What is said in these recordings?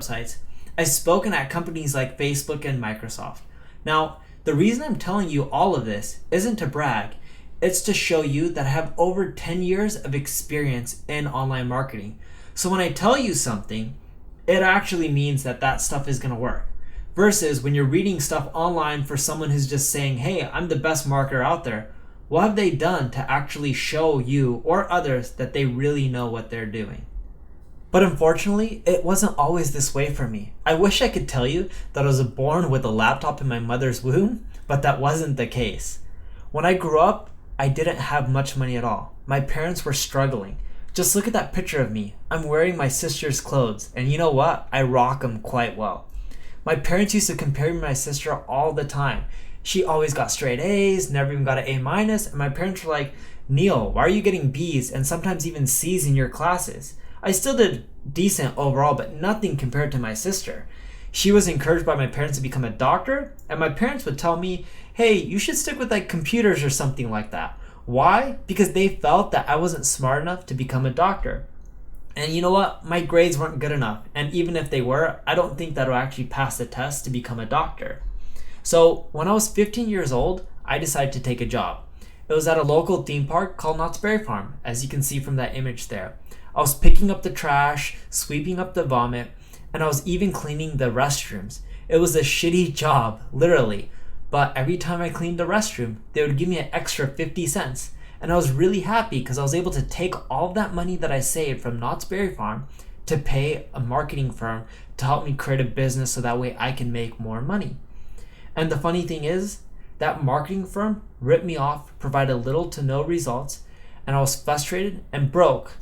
websites. I've spoken at companies like Facebook and Microsoft. Now, the reason I'm telling you all of this isn't to brag, it's to show you that I have over 10 years of experience in online marketing. So when I tell you something, it actually means that that stuff is going to work. Versus when you're reading stuff online for someone who's just saying, hey, I'm the best marketer out there, what have they done to actually show you or others that they really know what they're doing? But unfortunately, it wasn't always this way for me. I wish I could tell you that I was born with a laptop in my mother's womb, but that wasn't the case. When I grew up, I didn't have much money at all. My parents were struggling. Just look at that picture of me. I'm wearing my sister's clothes, and you know what? I rock them quite well. My parents used to compare me to my sister all the time. She always got straight A's, never even got an A-, and my parents were like, Neil, why are you getting B's and sometimes even C's in your classes? I still did decent overall, but nothing compared to my sister. She was encouraged by my parents to become a doctor, and my parents would tell me, hey, you should stick with like computers or something like that. Why? Because they felt that I wasn't smart enough to become a doctor. And you know what? My grades weren't good enough, and even if they were, I don't think that I'll actually pass the test to become a doctor. So when I was 15 years old, I decided to take a job. It was at a local theme park called Knott's Berry Farm, as you can see from that image there. I was picking up the trash, sweeping up the vomit, and I was even cleaning the restrooms. It was a shitty job, literally. But every time I cleaned the restroom, they would give me an extra 50 cents. And I was really happy because I was able to take all of that money that I saved from Knott's Berry Farm to pay a marketing firm to help me create a business so that way I can make more money. And the funny thing is, that marketing firm ripped me off, provided little to no results, and I was frustrated and broke.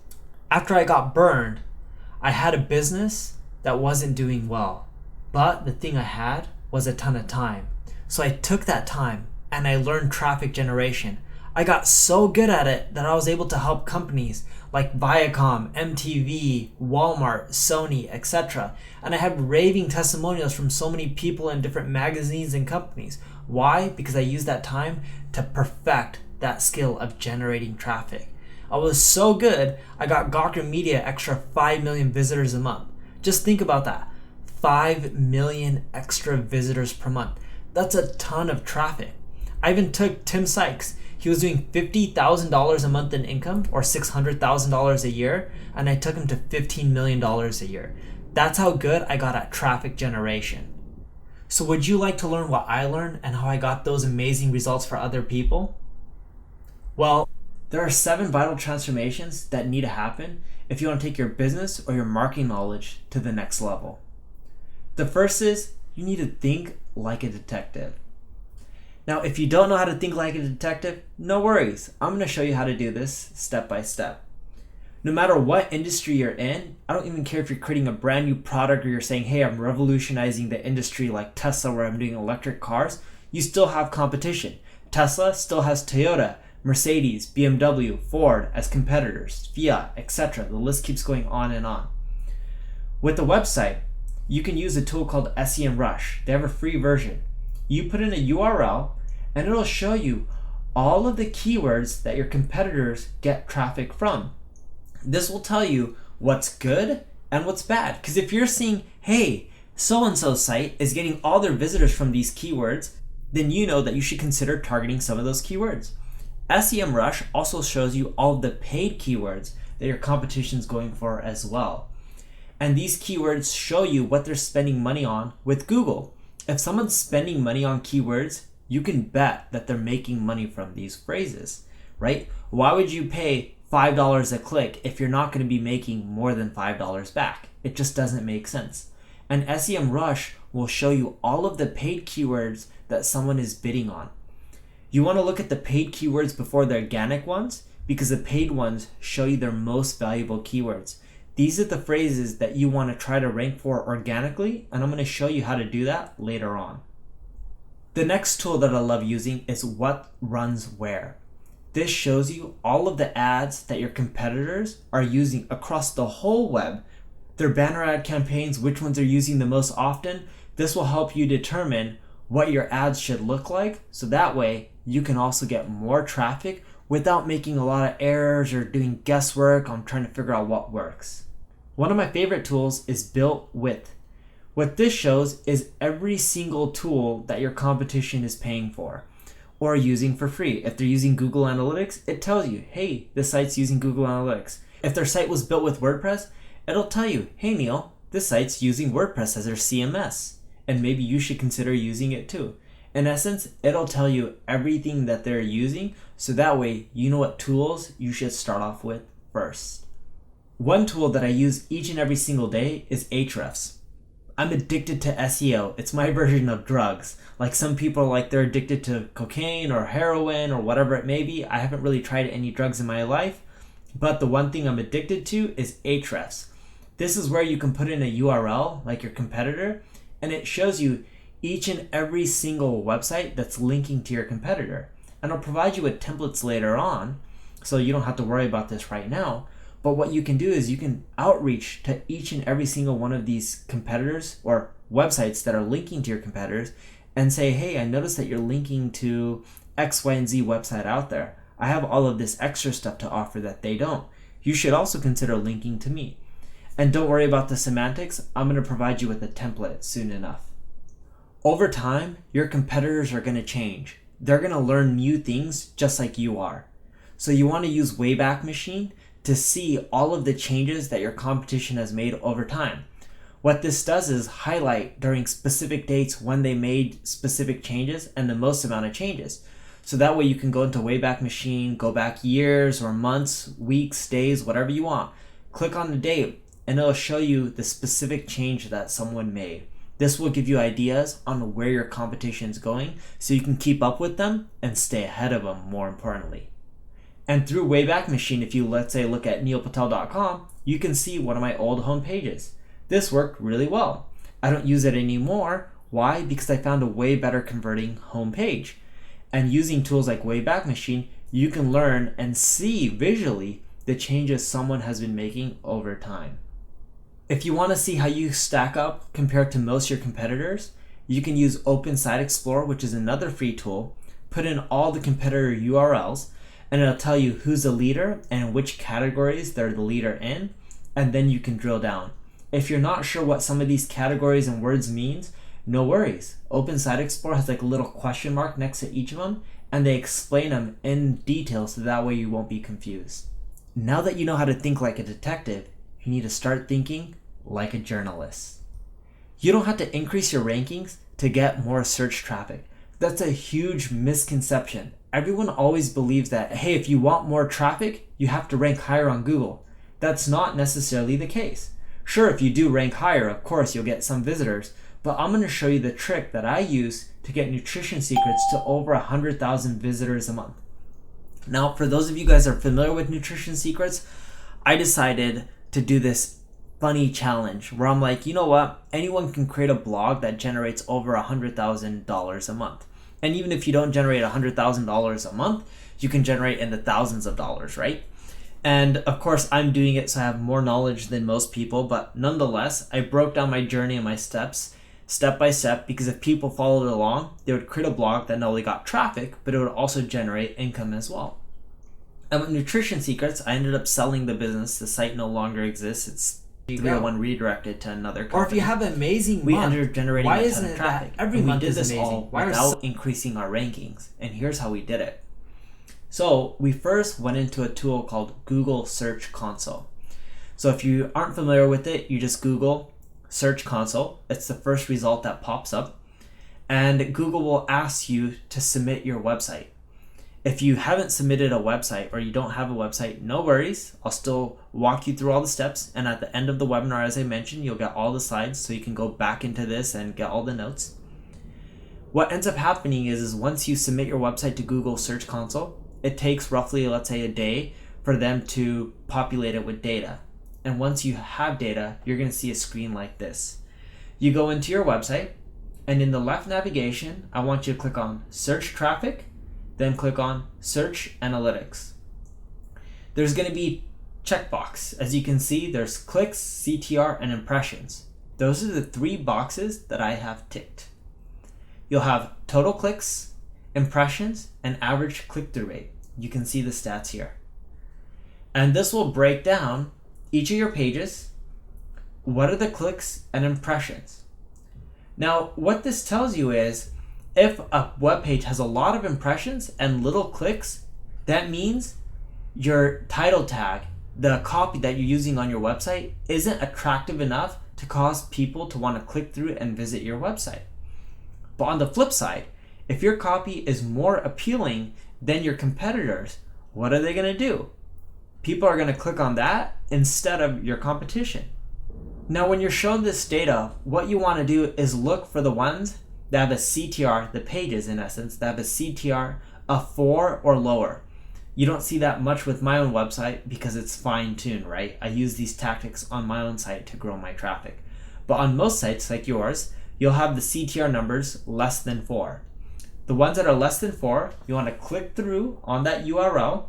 After I got burned, I had a business that wasn't doing well. But the thing I had was a ton of time. So I took that time and I learned traffic generation. I got so good at it that I was able to help companies like Viacom, MTV, Walmart, Sony, etc. And I have raving testimonials from so many people in different magazines and companies. Why? Because I used that time to perfect that skill of generating traffic. I was so good, I got Gawker Media extra 5 million visitors a month. Just think about that. 5 million extra visitors per month. That's a ton of traffic. I even took Tim Sykes. He was doing $50,000 a month in income, or $600,000 a year, and I took him to $15 million a year. That's how good I got at traffic generation. So would you like to learn what I learned and how I got those amazing results for other people? Well, there are 7 vital transformations that need to happen if you want to take your business or your marketing knowledge to the next level. The first is you need to think like a detective. Now, if you don't know how to think like a detective, no worries. I'm going to show you how to do this step by step. No matter what industry you're in, I don't even care if you're creating a brand new product or you're saying, hey, I'm revolutionizing the industry like Tesla where I'm doing electric cars, you still have competition. Tesla still has Toyota, Mercedes, BMW, Ford as competitors, Fiat, etc. The list keeps going on and on. With the website, you can use a tool called SEMrush. They have a free version. You put in a URL and it'll show you all of the keywords that your competitors get traffic from. This will tell you what's good and what's bad. Because if you're seeing, hey, so-and-so site is getting all their visitors from these keywords, then you know that you should consider targeting some of those keywords. SEMrush also shows you all of the paid keywords that your competition is going for as well. And these keywords show you what they're spending money on with Google. If someone's spending money on keywords, you can bet that they're making money from these phrases, right? Why would you pay $5 a click if you're not going to be making more than $5 back? It just doesn't make sense. And SEMrush will show you all of the paid keywords that someone is bidding on. You want to look at the paid keywords before the organic ones because the paid ones show you their most valuable keywords. These are the phrases that you want to try to rank for organically, and I'm going to show you how to do that later on. The next tool that I love using is What Runs Where. This shows you all of the ads that your competitors are using across the whole web, their banner ad campaigns, which ones they're using the most often. This will help you determine what your ads should look like, so that way you can also get more traffic without making a lot of errors or doing guesswork on trying to figure out what works. One of my favorite tools is Built With. What this shows is every single tool that your competition is paying for or using for free. If they're using Google Analytics, it tells you, hey, this site's using Google Analytics. If their site was built with WordPress, it'll tell you, hey Neil, this site's using WordPress as their CMS, and maybe you should consider using it too. In essence, it'll tell you everything that they're using, so that way you know what tools you should start off with first. One tool that I use each and every single day is Ahrefs. I'm addicted to SEO. It's my version of drugs. Like some people they're addicted to cocaine or heroin or whatever it may be. I haven't really tried any drugs in my life, but the one thing I'm addicted to is Ahrefs. This is where you can put in a URL like your competitor, and it shows you each and every single website that's linking to your competitor. And it'll provide you with templates later on, so you don't have to worry about this right now. But what you can do is you can outreach to each and every single one of these competitors or websites that are linking to your competitors and say, hey, I noticed that you're linking to X, Y, and Z website out there. I have all of this extra stuff to offer that they don't. You should also consider linking to me. And don't worry about the semantics. I'm going to provide you with a template soon enough. Over time, your competitors are going to change. They're going to learn new things just like you are. So you want to use Wayback Machine to see all of the changes that your competition has made over time. What this does is highlight during specific dates when they made specific changes and the most amount of changes. So that way you can go into Wayback Machine, go back years or months, weeks, days, whatever you want. Click on the date and it'll show you the specific change that someone made. This will give you ideas on where your competition is going so you can keep up with them and stay ahead of them, more importantly. And through Wayback Machine, if you let's say look at neilpatel.com, you can see one of my old home pages. This worked really well. I don't use it anymore. Why? Because I found a way better converting home page. And using tools like Wayback Machine, you can learn and see visually the changes someone has been making over time. If you want to see how you stack up compared to most of your competitors, you can use Open Site Explorer, which is another free tool, put in all the competitor URLs, and it'll tell you who's the leader and which categories they're the leader in, and then you can drill down. If you're not sure what some of these categories and words means, no worries. Open Site Explorer has a little question mark next to each of them, and they explain them in detail so that way you won't be confused. Now that you know how to think like a detective, you need to start thinking like a journalist. You don't have to increase your rankings to get more search traffic. That's a huge misconception. Everyone always believes that, hey, if you want more traffic, you have to rank higher on Google. That's not necessarily the case. Sure, if you do rank higher, of course, you'll get some visitors, but I'm going to show you the trick that I use to get Nutrition Secrets to over 100,000 visitors a month. Now, for those of you guys that are familiar with Nutrition Secrets, I decided to do this funny challenge where I'm like, you know what? Anyone can create a blog that generates over $100,000 a month. And even if you don't generate $100,000 a month, you can generate in the thousands of dollars, right? And of course, I'm doing it so I have more knowledge than most people, but nonetheless, I broke down my journey and my steps, step by step, because if people followed along, they would create a blog that not only got traffic, but it would also generate income as well. And with Nutrition Secrets, I ended up selling the business. The site no longer exists. It's 301 redirected to another company. Or if you have an amazing we month, ended up generating why a ton isn't of it traffic. that every And month we did is this amazing? all Why are without increasing our rankings. And here's how we did it. So we first went into a tool called Google Search Console. So if you aren't familiar with it, you just Google Search Console. It's the first result that pops up. And Google will ask you to submit your website. If you haven't submitted a website or you don't have a website, no worries. I'll still walk you through all the steps. And at the end of the webinar, as I mentioned, you'll get all the slides so you can go back into this and get all the notes. What ends up happening is once you submit your website to Google Search Console, it takes roughly, let's say, a day for them to populate it with data. And once you have data, you're going to see a screen like this. You go into your website, and in the left navigation, I want you to click on Search Traffic, then click on Search Analytics. There's going to be checkbox. As you can see, there's clicks, CTR, and impressions. Those are the three boxes that I have ticked. You'll have total clicks, impressions, and average click-through rate. You can see the stats here. And this will break down each of your pages. What are the clicks and impressions? Now, what this tells you is if a web page has a lot of impressions and little clicks, that means your title tag, the copy that you're using on your website, isn't attractive enough to cause people to want to click through and visit your website. But on the flip side, if your copy is more appealing than your competitors, what are they going to do? People are going to click on that instead of your competition. Now, when you're shown this data, what you want to do is look for the ones that have a CTR, the pages in essence, that have a CTR of 4 or lower. You don't see that much with my own website because it's fine-tuned, right? I use these tactics on my own site to grow my traffic. But on most sites like yours, you'll have the CTR numbers less than 4. The ones that are less than 4, you want to click through on that URL,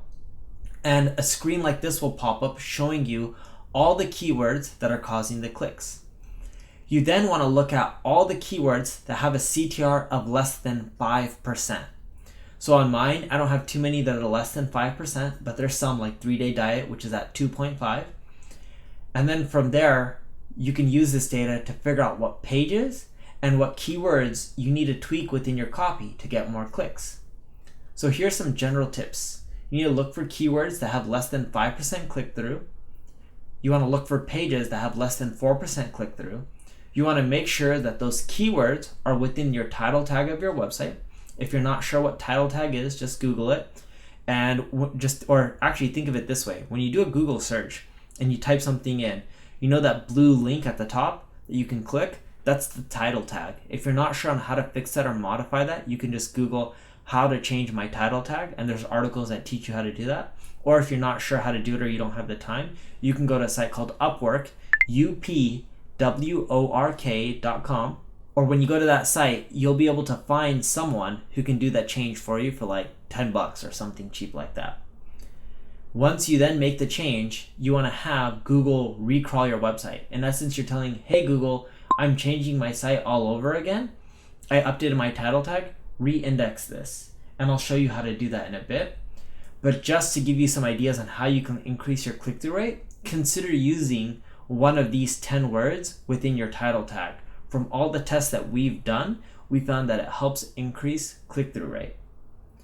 and a screen like this will pop up showing you all the keywords that are causing the clicks. You then want to look at all the keywords that have a CTR of less than 5%. So on mine, I don't have too many that are less than 5%, but there's some like 3-Day Diet, which is at 2.5. And then from there, you can use this data to figure out what pages and what keywords you need to tweak within your copy to get more clicks. So here's some general tips. You need to look for keywords that have less than 5% click-through. You want to look for pages that have less than 4% click-through. You want to make sure that those keywords are within your title tag of your website. If you're not sure what title tag is, just Google it. Or actually think of it this way. When you do a Google search and you type something in, you know that blue link at the top that you can click? That's the title tag. If you're not sure on how to fix that or modify that, you can just Google how to change my title tag, and there's articles that teach you how to do that. Or if you're not sure how to do it or you don't have the time, you can go to a site called Upwork, upwork.com. Or when you go to that site, you'll be able to find someone who can do that change for you for like $10 or something cheap like that. Once you then make the change, you want to have Google recrawl your website. In essence, you're telling, hey Google, I'm changing my site all over again. I updated my title tag, re-index this. And I'll show you how to do that in a bit. But just to give you some ideas on how you can increase your click-through rate, consider using one of these 10 words within your title tag. From all the tests that we've done, we found that it helps increase click-through rate.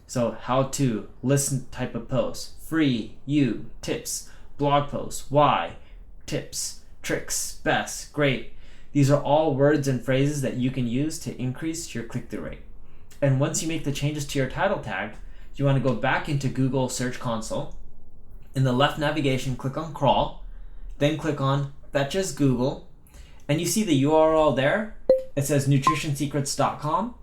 So how to, listen type of post, free, you, tips, blog posts, why, tips, tricks, best, great. These are all words and phrases that you can use to increase your click-through rate. And once you make the changes to your title tag, you want to go back into Google Search Console. In the left navigation, click on Crawl, then click on Fetch as Google, and you see the URL there. It says nutritionsecrets.com.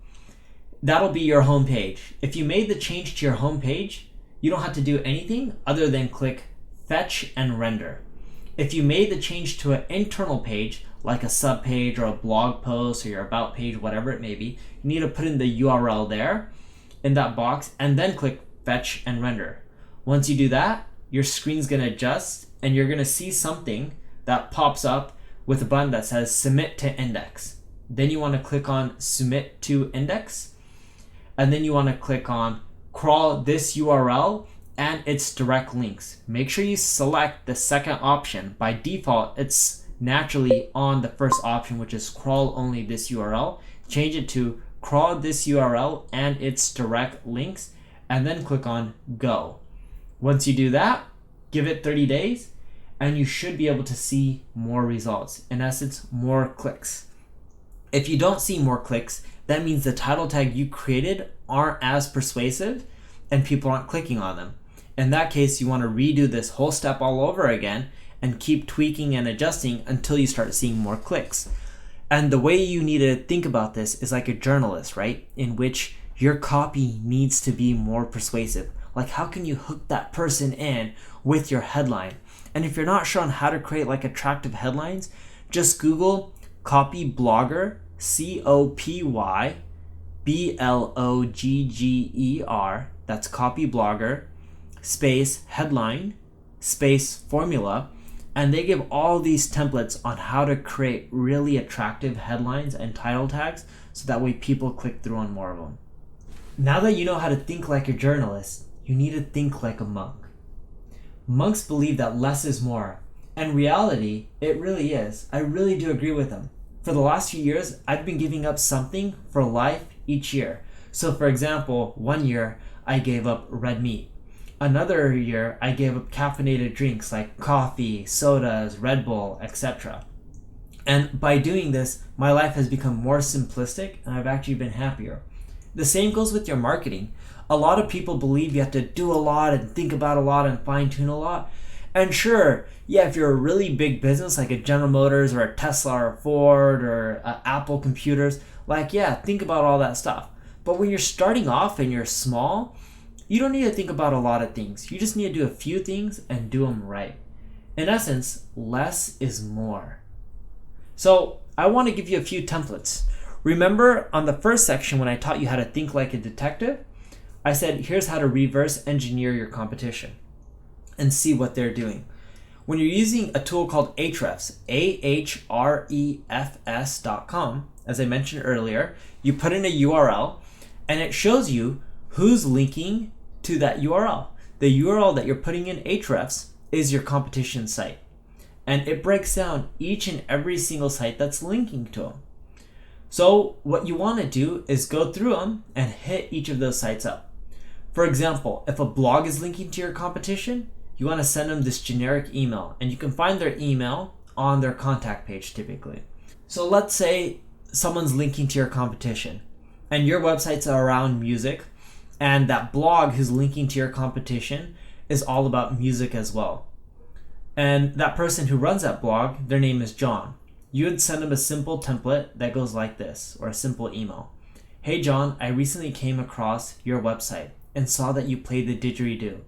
That'll be your home page. If you made the change to your home page, you don't have to do anything other than click Fetch and Render. If you made the change to an internal page, like a subpage or a blog post or your about page, whatever it may be, you need to put in the URL there in that box and then click Fetch and Render. Once you do that, your screen's going to adjust and you're going to see something that pops up with a button that says Submit to Index. Then you want to click on Submit to Index, and then you want to click on Crawl this URL and its direct links. Make sure you select the second option. By default, it's naturally on the first option, which is Crawl only this URL. Change it to Crawl this URL and its direct links, and then click on Go. Once you do that, give it 30 days, and you should be able to see more results. In essence, more clicks. If you don't see more clicks, that means the title tag you created aren't as persuasive and people aren't clicking on them. In that case, you want to redo this whole step all over again and keep tweaking and adjusting until you start seeing more clicks. And the way you need to think about this is like a journalist, right? In which your copy needs to be more persuasive. Like, how can you hook that person in with your headline? And if you're not sure on how to create like attractive headlines, just Google Copy Blogger, CopyBlogger, that's Copy Blogger, space headline, space formula, and they give all these templates on how to create really attractive headlines and title tags so that way people click through on more of them. Now that you know how to think like a journalist, you need to think like a monk. Monks believe that less is more, and reality, it really is. I really do agree with them. for the last few years, I've been giving up something for life each year. So for example, one year I gave up red meat. Another year I gave up caffeinated drinks like coffee, sodas, Red Bull, etc. And by doing this, my life has become more simplistic and I've actually been happier. The same goes with your marketing. A lot of people believe you have to do a lot and think about a lot and fine tune a lot. And sure, yeah, if you're a really big business like a General Motors or a Tesla or a Ford or Apple Computers, like yeah, think about all that stuff. But when you're starting off and you're small, you don't need to think about a lot of things. You just need to do a few things and do them right. In essence, less is more. So I want to give you a few templates. Remember on the first section when I taught you how to think like a detective, I said here's how to reverse engineer your competition and see what they're doing. When you're using a tool called Ahrefs, ahrefs.com, as I mentioned earlier, you put in a URL and it shows you who's linking to that URL. The URL that you're putting in Ahrefs is your competition site. And it breaks down each and every single site that's linking to them. So what you want to do is go through them and hit each of those sites up. For example, if a blog is linking to your competition, you want to send them this generic email, and you can find their email on their contact page typically. So let's say someone's linking to your competition and your websites are around music, and that blog who's linking to your competition is all about music as well. And that person who runs that blog, their name is John. You would send them a simple template that goes like this, or a simple email. Hey John, I recently came across your website and saw that you played the didgeridoo.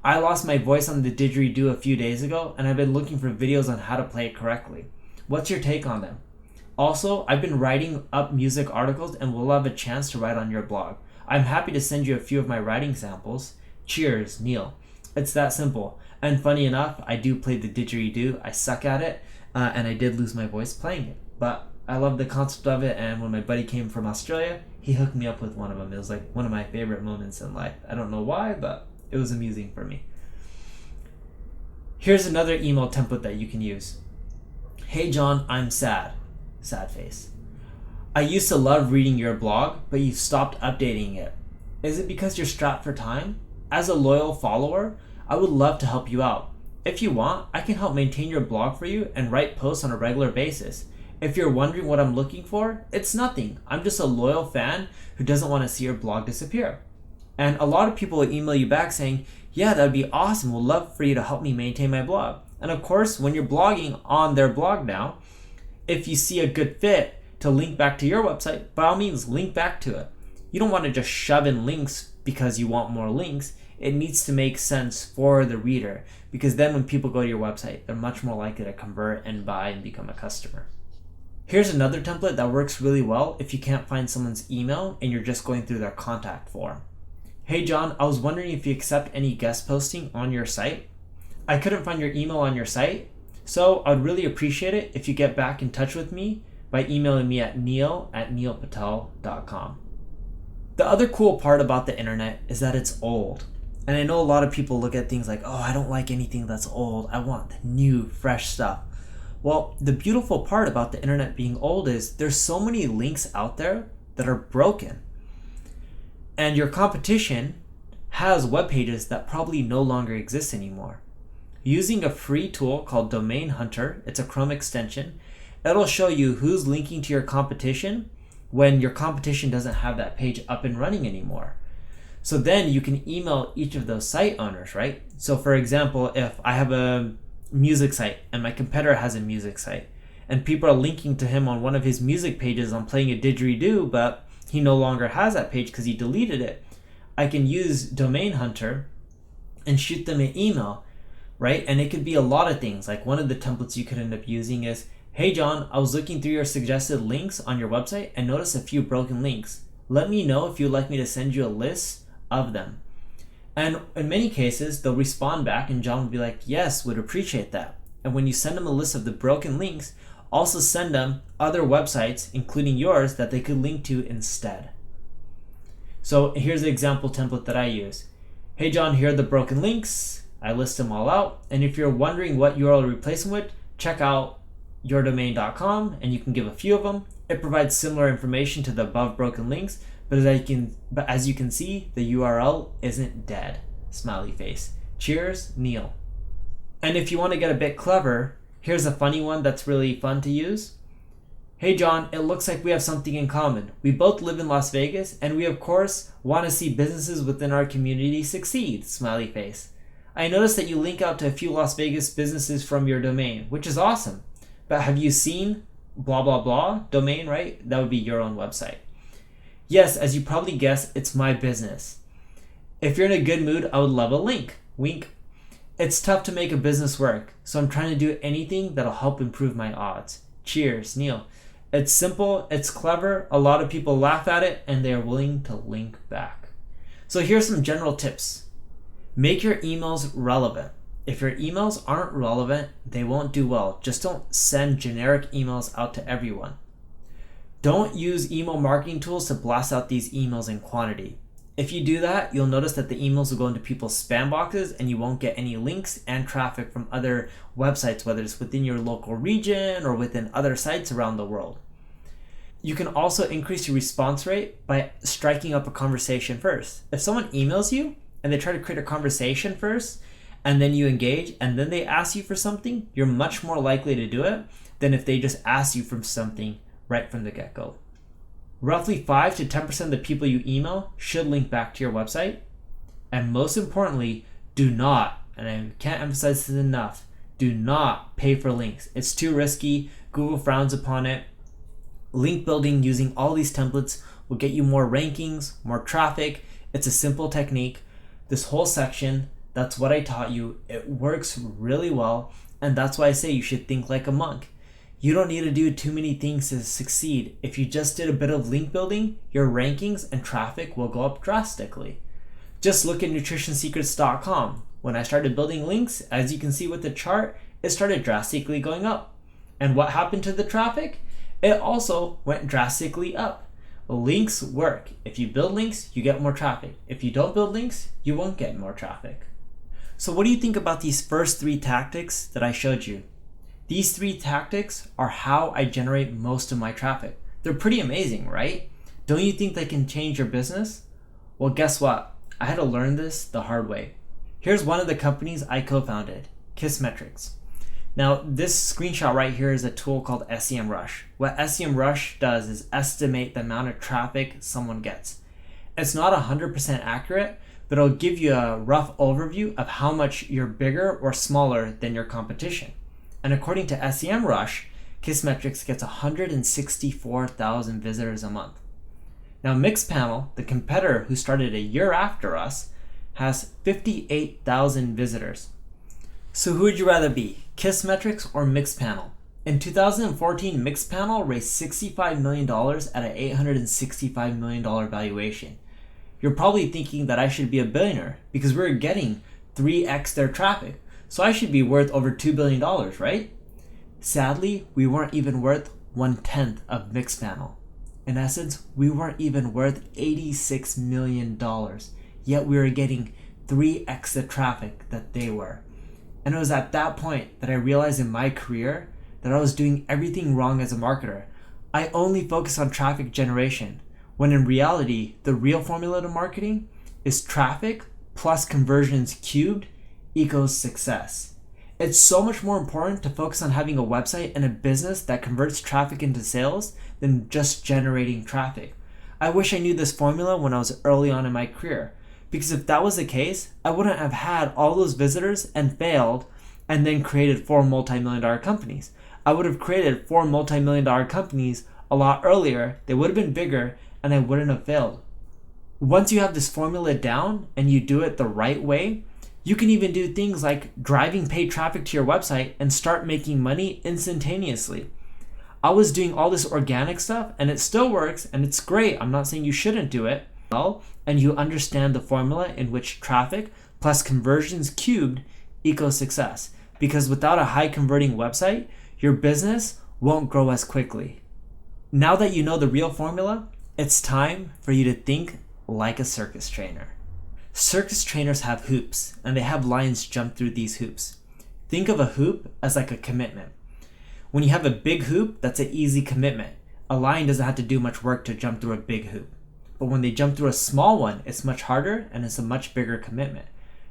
I lost my voice on the didgeridoo a few days ago and I've been looking for videos on how to play it correctly. What's your take on them? Also, I've been writing up music articles and will have a chance to write on your blog. I'm happy to send you a few of my writing samples. Cheers, Neil. It's that simple. And funny enough, I do play the didgeridoo. I suck at it, and I did lose my voice playing it. But I love the concept of it, and when my buddy came from Australia, he hooked me up with one of them. It was like one of my favorite moments in life. I don't know why, but it was amusing for me. Here's another email template that you can use. Hey John, I'm sad. Sad face. I used to love reading your blog, but you've stopped updating it. Is it because you're strapped for time? As a loyal follower, I would love to help you out. If you want, I can help maintain your blog for you and write posts on a regular basis. If you're wondering what I'm looking for, it's nothing. I'm just a loyal fan who doesn't want to see your blog disappear. And a lot of people will email you back saying, yeah, that would be awesome. We'd love for you to help me maintain my blog. And of course, when you're blogging on their blog now, if you see a good fit to link back to your website, by all means, link back to it. You don't want to just shove in links because you want more links. It needs to make sense for the reader, because then when people go to your website, they're much more likely to convert and buy and become a customer. Here's another template that works really well if you can't find someone's email and you're just going through their contact form. Hey John, I was wondering if you accept any guest posting on your site. I couldn't find your email on your site, so I'd really appreciate it if you get back in touch with me by emailing me at neil@neilpatel.com. The other cool part about the internet is that it's old. And I know a lot of people look at things like, oh, I don't like anything that's old. I want new, fresh stuff. Well, the beautiful part about the internet being old is there's so many links out there that are broken. And your competition has web pages that probably no longer exist anymore. Using a free tool called Domain Hunter, it's a Chrome extension, it'll show you who's linking to your competition when your competition doesn't have that page up and running anymore. So then you can email each of those site owners, right? So for example, if I have a music site and my competitor has a music site and people are linking to him on one of his music pages on playing a didgeridoo, but he no longer has that page because he deleted it, I can use Domain Hunter and shoot them an email, right? And it could be a lot of things. Like one of the templates you could end up using is, hey John, I was looking through your suggested links on your website and noticed a few broken links. Let me know if you'd like me to send you a list of them. And in many cases, they'll respond back and John will be like, yes, would appreciate that. And when you send them a list of the broken links, also send them other websites, including yours, that they could link to instead. So here's the example template that I use. Hey John, here are the broken links. I list them all out. And if you're wondering what URL to replace them with, check out yourdomain.com, and you can give a few of them. It provides similar information to the above broken links, but as you can see, the URL isn't dead. Smiley face. Cheers, Neil. And if you want to get a bit clever, here's a funny one that's really fun to use. Hey John, it looks like we have something in common. We both live in Las Vegas, and we of course want to see businesses within our community succeed. Smiley face. I noticed that you link out to a few Las Vegas businesses from your domain, which is awesome. But have you seen blah blah blah domain, right? That would be your own website. Yes, as you probably guessed, it's my business. If you're in a good mood, I would love a link. Wink. It's tough to make a business work, so I'm trying to do anything that'll help improve my odds. Cheers, Neil. It's simple, it's clever, a lot of people laugh at it, and they are willing to link back. So here's some general tips. Make your emails relevant. If your emails aren't relevant, they won't do well. Just don't send generic emails out to everyone. Don't use email marketing tools to blast out these emails in quantity. If you do that, you'll notice that the emails will go into people's spam boxes and you won't get any links and traffic from other websites, whether it's within your local region or within other sites around the world. You can also increase your response rate by striking up a conversation first. If someone emails you and they try to create a conversation first, and then you engage, and then they ask you for something, you're much more likely to do it than if they just ask you for something right from the get-go. Roughly 5 to 10% of the people you email should link back to your website. And most importantly, do not, and I can't emphasize this enough, do not pay for links. It's too risky. Google frowns upon it. Link building using all these templates will get you more rankings, more traffic. It's a simple technique. This whole section, that's what I taught you. It works really well, and that's why I say you should think like a monk. You don't need to do too many things to succeed. If you just did a bit of link building, your rankings and traffic will go up drastically. Just look at nutritionsecrets.com. When I started building links, as you can see with the chart, it started drastically going up. And what happened to the traffic? It also went drastically up. Links work. If you build links, you get more traffic. If you don't build links, you won't get more traffic. So what do you think about these first 3 tactics that I showed you? These 3 tactics are how I generate most of my traffic. They're pretty amazing, right? Don't you think they can change your business? Well, guess what? I had to learn this the hard way. Here's one of the companies I co-founded, Kissmetrics. Now, this screenshot right here is a tool called SEMrush. What SEMrush does is estimate the amount of traffic someone gets. It's not 100% accurate, but it'll give you a rough overview of how much you're bigger or smaller than your competition. And according to SEMrush, Kissmetrics gets 164,000 visitors a month. Now Mixpanel, the competitor who started a year after us, has 58,000 visitors. So who would you rather be, Kissmetrics or Mixpanel? In 2014, Mixpanel raised $65 million at an $865 million valuation. You're probably thinking that I should be a billionaire because we're getting 3x their traffic. So I should be worth over $2 billion, right? Sadly, we weren't even worth 1/10 of Mixpanel. In essence, we weren't even worth $86 million, yet we were getting 3x the traffic that they were. And it was at that point that I realized in my career that I was doing everything wrong as a marketer. I only focus on traffic generation, when in reality, the real formula to marketing is traffic plus conversions cubed equals success. It's so much more important to focus on having a website and a business that converts traffic into sales than just generating traffic. I wish I knew this formula when I was early on in my career, because if that was the case, I wouldn't have had all those visitors and failed and then created 4 multi-million-dollar companies. I would have created 4 multi-million-dollar companies a lot earlier, they would have been bigger, and I wouldn't have failed. Once you have this formula down and you do it the right way, you can even do things like driving paid traffic to your website and start making money instantaneously. I was doing all this organic stuff and it still works and it's great. I'm not saying you shouldn't do it well, and you understand the formula in which traffic plus conversions cubed equals success. Because without a high converting website, your business won't grow as quickly. Now that you know the real formula, it's time for you to think like a circus trainer. Circus trainers have hoops, and they have lions jump through these hoops. Think of a hoop as like a commitment. When you have a big hoop, that's an easy commitment. A lion doesn't have to do much work to jump through a big hoop. But when they jump through a small one, it's much harder and it's a much bigger commitment.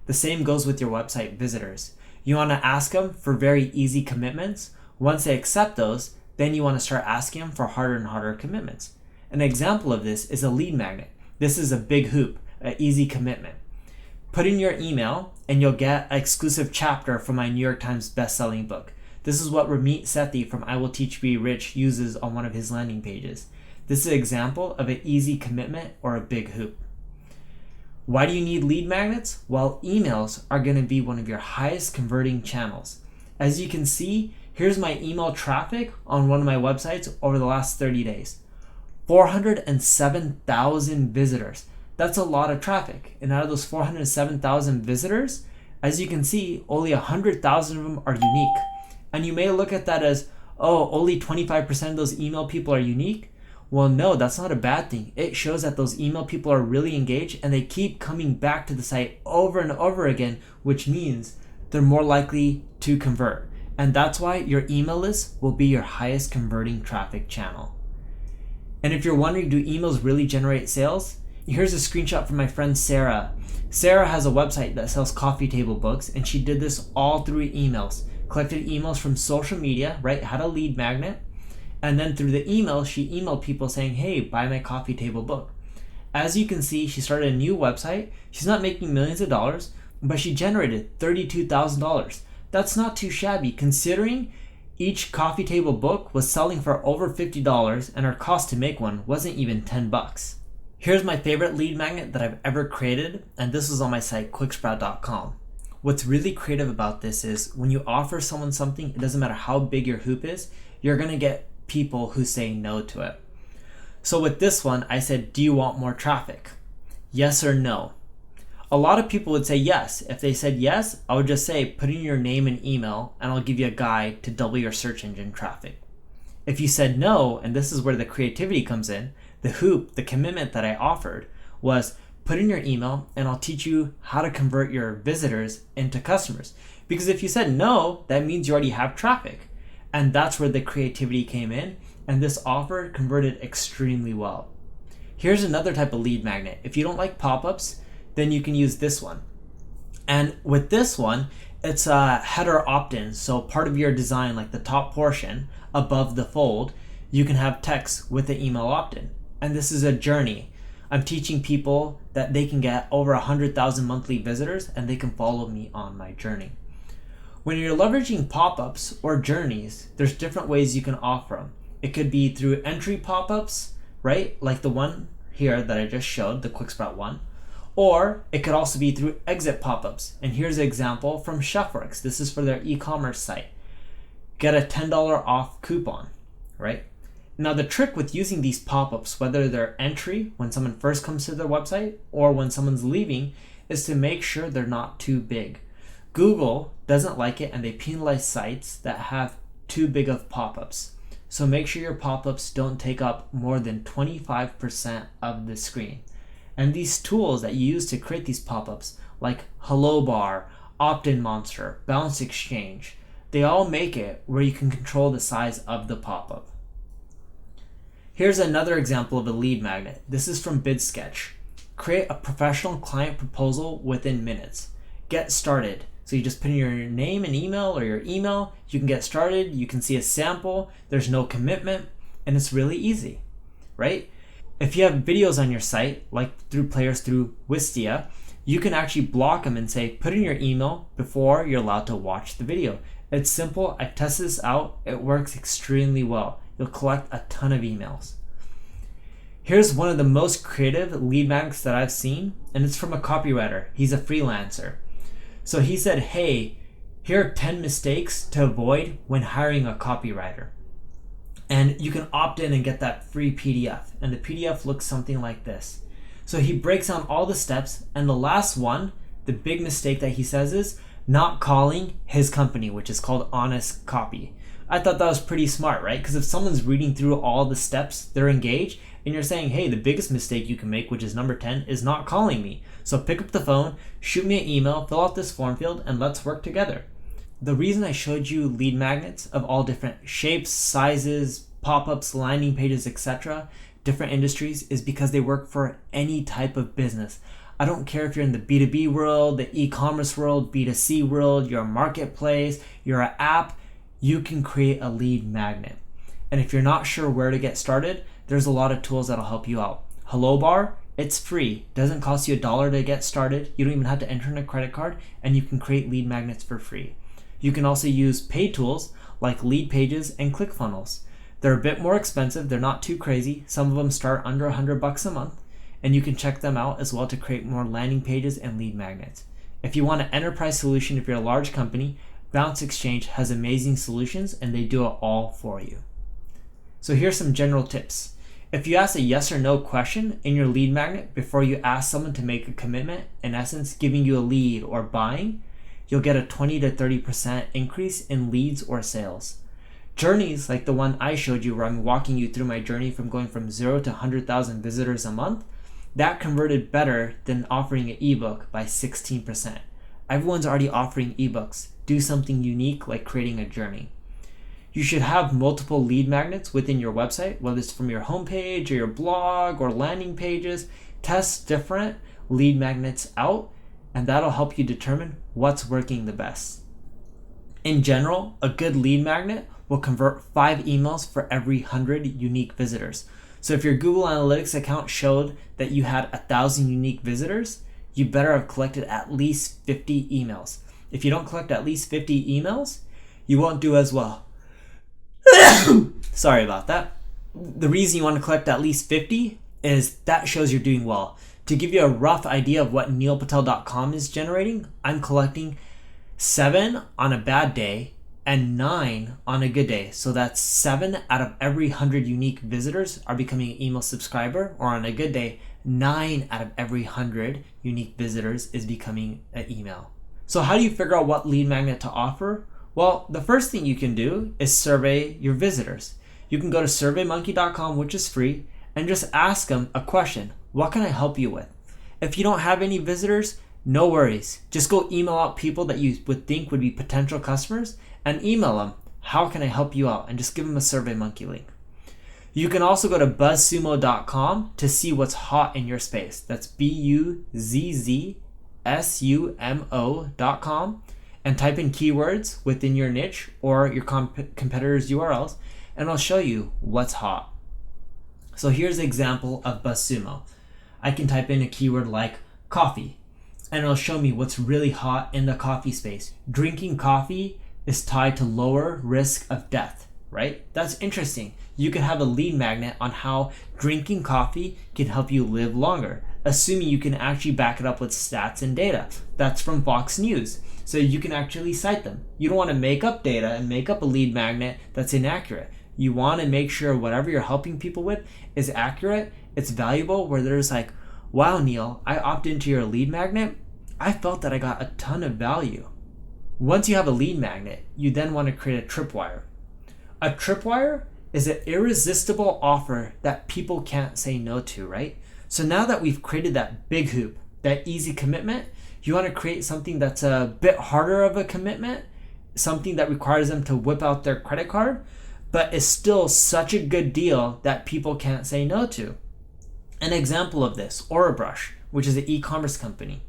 The same goes with your website visitors. You want to ask them for very easy commitments. Once they accept those, then you want to start asking them for harder and harder commitments. An example of this is a lead magnet. This is a big hoop, an easy commitment. Put in your email and you'll get an exclusive chapter from my New York Times best-selling book. This is what Ramit Sethi from I Will Teach You to Be Rich uses on one of his landing pages. This is an example of an easy commitment or a big hoop. Why do you need lead magnets? Well, emails are going to be one of your highest converting channels. As you can see, here's my email traffic on one of my websites over the last 30 days. 407,000 visitors. That's a lot of traffic. And out of those 407,000 visitors, as you can see, only 100,000 of them are unique. And you may look at that as, oh, only 25% of those email people are unique. Well, no, that's not a bad thing. It shows that those email people are really engaged and they keep coming back to the site over and over again, which means they're more likely to convert. And that's why your email list will be your highest converting traffic channel. And if you're wondering, do emails really generate sales? Here's a screenshot from my friend Sarah. Sarah has a website that sells coffee table books, and she did this all through emails. Collected emails from social media, right? Had a lead magnet. And then through the email, she emailed people saying, hey, buy my coffee table book. As you can see, she started a new website. She's not making millions of dollars, but she generated $32,000. That's not too shabby considering each coffee table book was selling for over $50 and her cost to make one wasn't even $10. Here's my favorite lead magnet that I've ever created, and this is on my site, quicksprout.com. What's really creative about this is when you offer someone something, it doesn't matter how big your hoop is, you're going to get people who say no to it. So with this one, I said, do you want more traffic? Yes or no? A lot of people would say yes. If they said yes, I would just say, put in your name and email and I'll give you a guide to double your search engine traffic. If you said no, and this is where the creativity comes in, the hoop, the commitment that I offered was put in your email and I'll teach you how to convert your visitors into customers. Because if you said no, that means you already have traffic. And that's where the creativity came in, and this offer converted extremely well. Here's another type of lead magnet. If you don't like pop-ups, then you can use this one. And with this one, it's a header opt-in. So part of your design, like the top portion above the fold, you can have text with the email opt-in. And this is a journey. I'm teaching people that they can get over 100,000 monthly visitors and they can follow me on my journey. When you're leveraging pop-ups or journeys, there's different ways you can offer them. It could be through entry pop-ups, right? Like the one here that I just showed, the QuickSprout one. Or it could also be through exit pop-ups. And here's an example from Chefworks. This is for their e-commerce site. Get a $10 off coupon, right? Now the trick with using these pop-ups, whether they're entry when someone first comes to their website or when someone's leaving, is to make sure they're not too big. Google doesn't like it and they penalize sites that have too big of pop-ups. So make sure your pop-ups don't take up more than 25% of the screen. And these tools that you use to create these pop-ups, like Hello Bar, Opt-in Monster, Balance Exchange, they all make it where you can control the size of the pop-up. Here's another example of a lead magnet. This is from BidSketch. Create a professional client proposal within minutes. Get started. So you just put in your name and email or your email. You can get started. You can see a sample. There's no commitment. And it's really easy, right? If you have videos on your site, like through players through Wistia, you can actually block them and say, put in your email before you're allowed to watch the video. It's simple. I've tested this out. It works extremely well. You'll collect a ton of emails. Here's one of the most creative lead magnets that I've seen, and it's from a copywriter. He's a freelancer. So he said, hey, here are 10 mistakes to avoid when hiring a copywriter. And you can opt in and get that free PDF. And the PDF looks something like this. So he breaks down all the steps. And the last one, the big mistake that he says is not calling his company, which is called Honest Copy. I thought that was pretty smart, right? Because if someone's reading through all the steps, they're engaged, and you're saying, hey, the biggest mistake you can make, which is number 10, is not calling me. So pick up the phone, shoot me an email, fill out this form field, and let's work together. the reason I showed you lead magnets of all different shapes, sizes, pop-ups, landing pages, etc., different industries, is because they work for any type of business. I don't care if you're in the B2B world, the e-commerce world, B2C world, you're a marketplace, you're an app, you can create a lead magnet. And if you're not sure where to get started, there's a lot of tools that'll help you out. Hello Bar, it's free. Doesn't cost you $1 to get started. You don't even have to enter in a credit card, and you can create lead magnets for free. You can also use paid tools like Lead Pages and ClickFunnels. They're a bit more expensive. They're not too crazy. Some of them start under $100 a month, and you can check them out as well to create more landing pages and lead magnets. If you want an enterprise solution, if you're a large company, Bounce Exchange has amazing solutions, and they do it all for you. So here's some general tips. If you ask a yes or no question in your lead magnet before you ask someone to make a commitment, in essence giving you a lead or buying, you'll get a 20 to 30% increase in leads or sales. Journeys like the one I showed you, where I'm walking you through my journey from going from 0 to 100,000 visitors a month, that converted better than offering an ebook by 16%. Everyone's already offering ebooks. Do something unique like creating a journey. You should have multiple lead magnets within your website, whether it's from your homepage or your blog or landing pages. Test different lead magnets out, and that'll help you determine what's working the best. In general, a good lead magnet will convert 5 emails for every 100 unique visitors. So if your Google Analytics account showed that you had 1,000 unique visitors, you better have collected at least 50 emails. If you don't collect at least 50 emails, you won't do as well. Sorry about that. The reason you want to collect at least 50 is that shows you're doing well. To give you a rough idea of what neilpatel.com is generating, I'm collecting 7 on a bad day and 9 on a good day. So that's 7 out of every 100 unique visitors are becoming an email subscriber, or on a good day, 9 out of every 100 unique visitors is becoming an email. So how do you figure out what lead magnet to offer? Well, the first thing you can do is survey your visitors. You can go to surveymonkey.com, which is free, and just ask them a question. What can I help you with? If you don't have any visitors, no worries. Just go email out people that you would think would be potential customers and email them, how can I help you out? And just give them a SurveyMonkey link. You can also go to buzzsumo.com to see what's hot in your space. That's buzzsumo.com, and type in keywords within your niche or your competitors' URLs, and it'll show you what's hot. So here's an example of BuzzSumo. I can type in a keyword like coffee, and it'll show me what's really hot in the coffee space. Drinking coffee is tied to lower risk of death, right? That's interesting. You can have a lead magnet on how drinking coffee can help you live longer, assuming you can actually back it up with stats and data. That's from Fox News. So you can actually cite them. You don't want to make up data and make up a lead magnet that's inaccurate. You want to make sure whatever you're helping people with is accurate, it's valuable, where there's like, wow, Neil, I opted into your lead magnet. I felt that I got a ton of value. Once you have a lead magnet, you then want to create a tripwire. A tripwire is an irresistible offer that people can't say no to, right? So now that we've created that big hoop, that easy commitment, you want to create something that's a bit harder of a commitment, something that requires them to whip out their credit card, but is still such a good deal that people can't say no to. An example of this, Orabrush, which is an e-commerce company.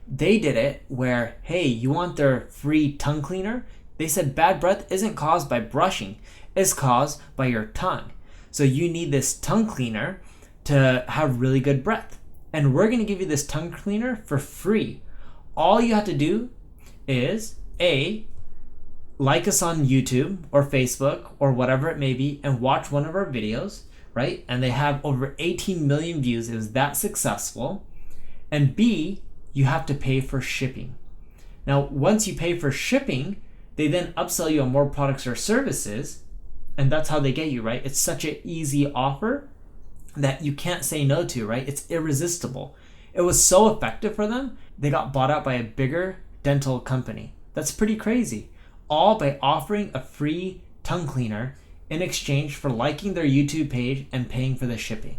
They did it where, hey, you want their free tongue cleaner? They said bad breath isn't caused by brushing, it's caused by your tongue. So you need this tongue cleaner to have really good breath. And we're going to give you this tongue cleaner for free. All you have to do is like us on YouTube or Facebook or whatever it may be and watch one of our videos, right? And they have over 18 million views. It was that successful. And B, you have to pay for shipping. Now, once you pay for shipping, they then upsell you on more products or services, and that's how they get you, right? It's such an easy offer that you can't say no to, right? It's irresistible. It was so effective for them, they got bought out by a bigger dental company. That's pretty crazy. All by offering a free tongue cleaner in exchange for liking their YouTube page and paying for the shipping.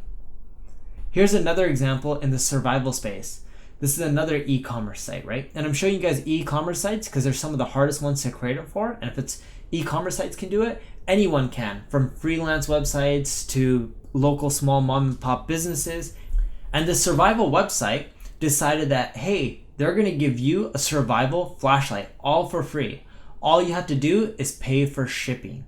Here's another example in the survival space. This is another e-commerce site, right? And I'm showing you guys e-commerce sites because they're some of the hardest ones to create it for. And if it's e-commerce sites can do it, anyone can, from freelance websites to local small mom and pop businesses. And the survival website decided that, hey, they're going to give you a survival flashlight all for free. All you have to do is pay for shipping.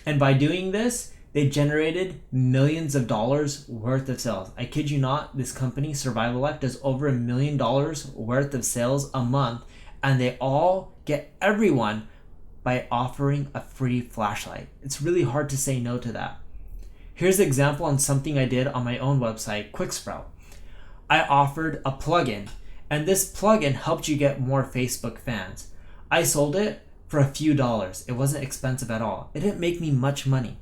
And by doing this, they generated millions of dollars worth of sales. I kid you not, this company, Survival Life, does over $1 million worth of sales a month, and they all get everyone by offering a free flashlight. It's really hard to say no to that. Here's an example on something I did on my own website, QuickSprout. I offered a plugin, and this plugin helped you get more Facebook fans. I sold it for a few dollars. It wasn't expensive at all. It didn't make me much money.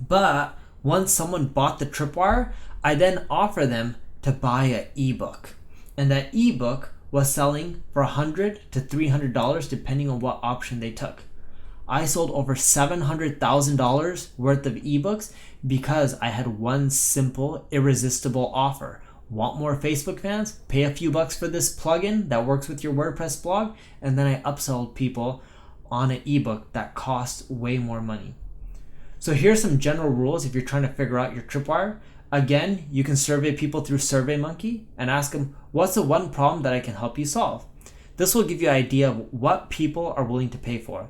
But once someone bought the tripwire, I then offer them to buy an ebook. And that ebook was selling for $100 to $300 depending on what option they took. I sold over $700,000 worth of ebooks because I had one simple, irresistible offer. Want more Facebook fans? Pay a few bucks for this plugin that works with your WordPress blog, and then I upsold people on an ebook that costs way more money. So here's some general rules if you're trying to figure out your tripwire. Again, you can survey people through SurveyMonkey and ask them, what's the one problem that I can help you solve? This will give you an idea of what people are willing to pay for.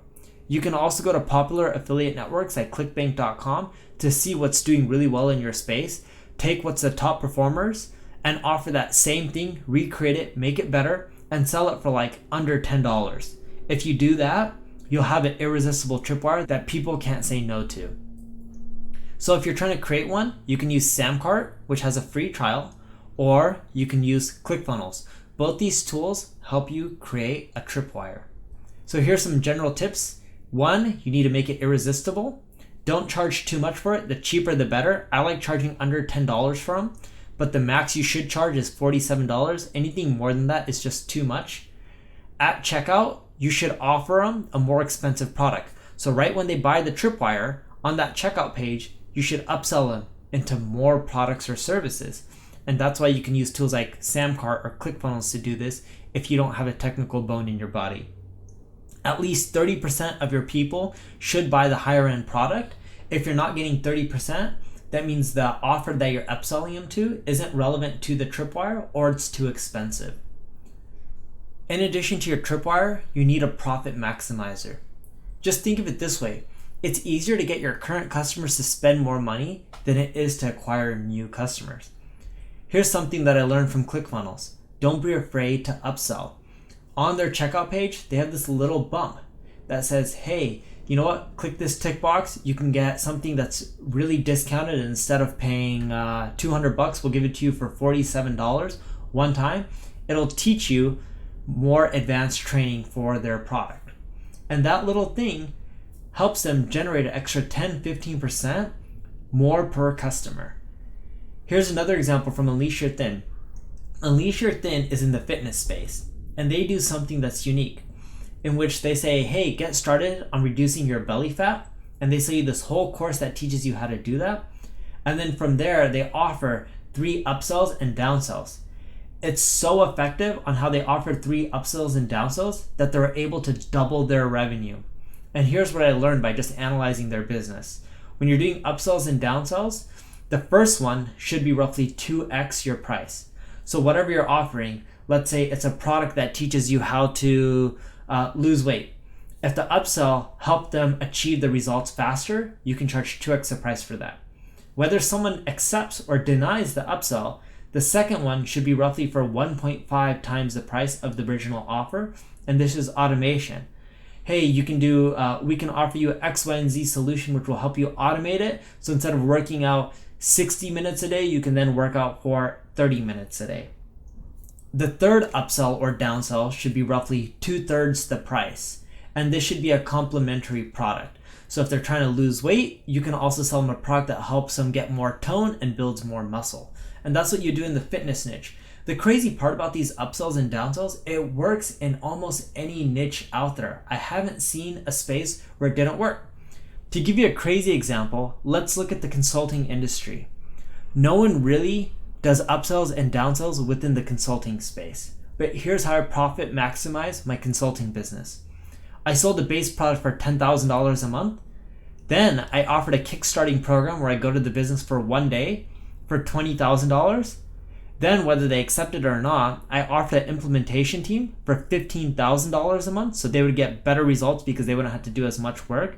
You can also go to popular affiliate networks like clickbank.com to see what's doing really well in your space, take what's the top performers, and offer that same thing, recreate it, make it better, and sell it for like under $10. If you do that, you'll have an irresistible tripwire that people can't say no to. So if you're trying to create one, you can use Samcart, which has a free trial, or you can use ClickFunnels. Both these tools help you create a tripwire. So here's some general tips. One, you need to make it irresistible. Don't charge too much for it. The cheaper the better. I like charging under $10 for them, but the max you should charge is $47. Anything more than that is just too much. At checkout, you should offer them a more expensive product. So right when they buy the tripwire, on that checkout page, you should upsell them into more products or services. And that's why you can use tools like Samcart or ClickFunnels to do this if you don't have a technical bone in your body. At least 30% of your people should buy the higher end product. If you're not getting 30%, that means the offer that you're upselling them to isn't relevant to the tripwire or it's too expensive. In addition to your tripwire, you need a profit maximizer. Just think of it this way. It's easier to get your current customers to spend more money than it is to acquire new customers. Here's something that I learned from ClickFunnels. Don't be afraid to upsell. On their checkout page, they have this little bump that says, hey, you know what? Click this tick box. You can get something that's really discounted. And instead of paying $200, we'll give it to you for $47 one time. It'll teach you more advanced training for their product. And that little thing helps them generate an extra 10-15% more per customer. Here's another example from Unleash Your Thin. Unleash Your Thin is in the fitness space, and they do something that's unique, in which they say, hey, get started on reducing your belly fat, and they sell you this whole course that teaches you how to do that. And then from there, they offer 3 upsells and downsells. It's so effective on how they offer 3 upsells and downsells that they're able to double their revenue. And here's what I learned by just analyzing their business. When you're doing upsells and downsells, the first one should be roughly 2x your price. So whatever you're offering, let's say it's a product that teaches you how to lose weight. If the upsell helped them achieve the results faster, you can charge 2x the price for that. Whether someone accepts or denies the upsell, the second one should be roughly for 1.5 times the price of the original offer, and this is automation. Hey, you can do, we can offer you X, Y, and Z solution, which will help you automate it. So instead of working out 60 minutes a day, you can then work out for 30 minutes a day. The third upsell or downsell should be roughly 2/3 the price. And this should be a complementary product. So if they're trying to lose weight, you can also sell them a product that helps them get more tone and builds more muscle. And that's what you do in the fitness niche. The crazy part about these upsells and downsells, it works in almost any niche out there. I haven't seen a space where it didn't work. To give you a crazy example, let's look at the consulting industry. No one really does upsells and downsells within the consulting space. But here's how I profit maximize my consulting business. I sold a base product for $10,000 a month. Then I offered a kickstarting program where I go to the business for 1 day for $20,000. Then whether they accepted it or not, I offered an implementation team for $15,000 a month so they would get better results because they wouldn't have to do as much work.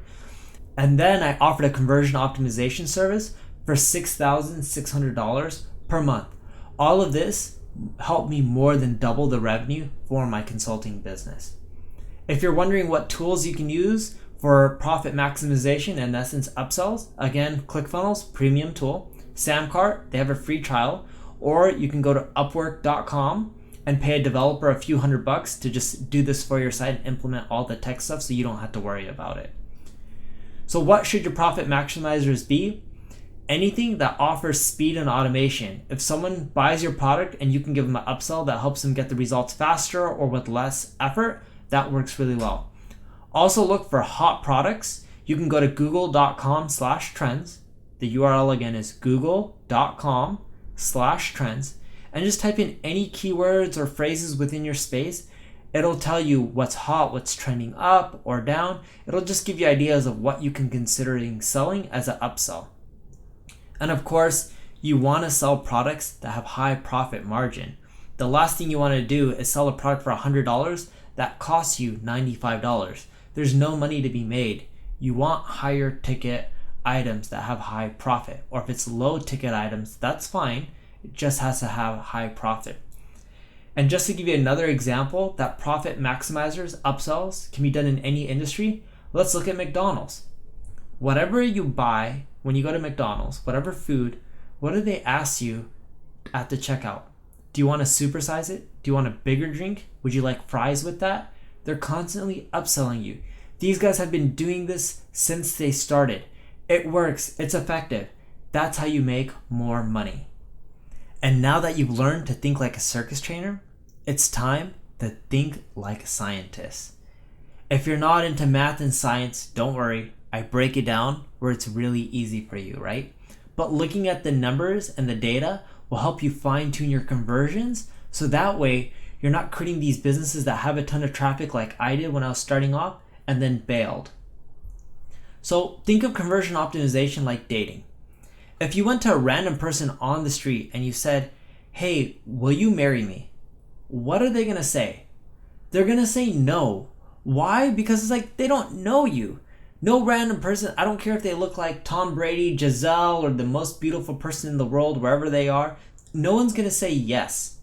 And then I offered a conversion optimization service for $6,600 per month. All of this helped me more than double the revenue for my consulting business. If you're wondering what tools you can use for profit maximization and in essence upsells, again, ClickFunnels, premium tool. Samcart, they have a free trial. Or you can go to upwork.com and pay a developer a few $100 to just do this for your site and implement all the tech stuff so you don't have to worry about it. So what should your profit maximizers be? Anything that offers speed and automation. If someone buys your product and you can give them an upsell that helps them get the results faster or with less effort, that works really well. Also look for hot products. You can go to google.com/trends. The URL again is google.com/trends and just type in any keywords or phrases within your space. It'll tell you what's hot, what's trending up or down. It'll just give you ideas of what you can consider selling as an upsell. And of course, you want to sell products that have high profit margin. The last thing you want to do is sell a product for $100 that costs you $95. There's no money to be made. You want higher ticket items that have high profit, or if it's low ticket items, that's fine. It just has to have high profit. And just to give you another example that profit maximizers, upsells can be done in any industry, let's look at McDonald's. Whatever you buy when you go to McDonald's, whatever food, what do they ask you at the checkout? Do you want to supersize it? Do you want a bigger drink? Would you like fries with that? They're constantly upselling you. These guys have been doing this since they started. It works. It's effective. That's how you make more money. And now that you've learned to think like a circus trainer, it's time to think like a scientist. If you're not into math and science, don't worry. I break it down where it's really easy for you, right? But looking at the numbers and the data will help you fine-tune your conversions so that way you're not creating these businesses that have a ton of traffic like I did when I was starting off and then bailed. So think of conversion optimization like dating. If you went to a random person on the street and you said, "Hey, will you marry me?" What are they going to say? They're going to say no. Why? Because it's like they don't know you. No random person, I don't care if they look like Tom Brady, Giselle, or the most beautiful person in the world, wherever they are, no one's going to say yes.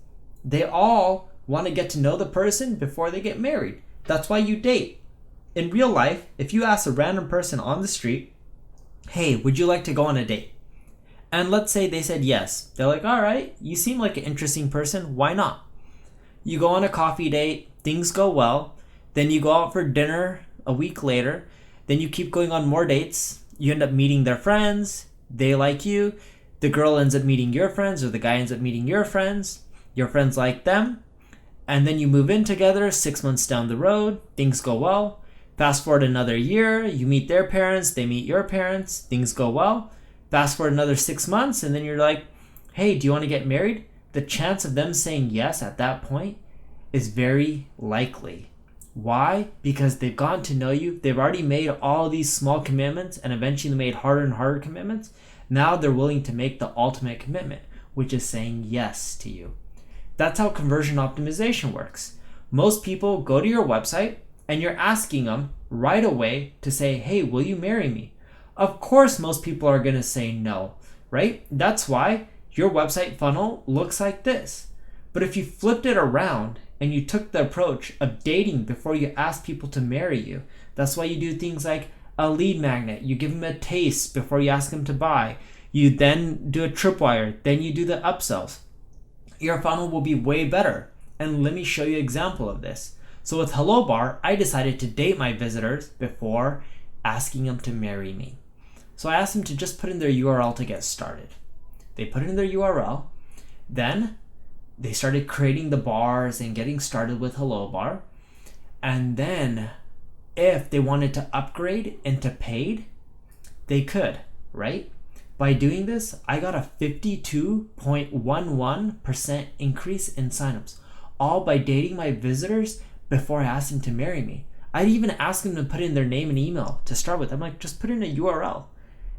They all want to get to know the person before they get married. That's why you date. In real life, if you ask a random person on the street, "Hey, would you like to go on a date?" And let's say they said yes. They're like, "All right, you seem like an interesting person. Why not?" You go on a coffee date, things go well. Then you go out for dinner a week later. Then you keep going on more dates. You end up meeting their friends. They like you. The girl ends up meeting your friends, or the guy ends up meeting your friends. Your friends like them. And then you move in together 6 months down the road. Things go well. Fast forward another year. You meet their parents. They meet your parents. Things go well. Fast forward another 6 months. And then you're like, "Hey, do you want to get married?" The chance of them saying yes at that point is very likely. Why? Because they've gotten to know you. They've already made all these small commitments and eventually made harder and harder commitments. Now they're willing to make the ultimate commitment, which is saying yes to you. That's how conversion optimization works. Most people go to your website and you're asking them right away to say, "Hey, will you marry me?" Of course, most people are going to say no, right? That's why your website funnel looks like this. But if you flipped it around and you took the approach of dating before you ask people to marry you, that's why you do things like a lead magnet. You give them a taste before you ask them to buy. You then do a tripwire. Then you do the upsells. Your funnel will be way better. And let me show you an example of this. So with Hello Bar, I decided to date my visitors before asking them to marry me. So I asked them to just put in their URL to get started. They put in their URL. Then they started creating the bars and getting started with Hello Bar. And then if they wanted to upgrade into paid, they could, right? By doing this, I got a 52.11% increase in signups, all by dating my visitors before I asked them to marry me. I'd even ask them to put in their name and email to start with. I'm like, just put in a URL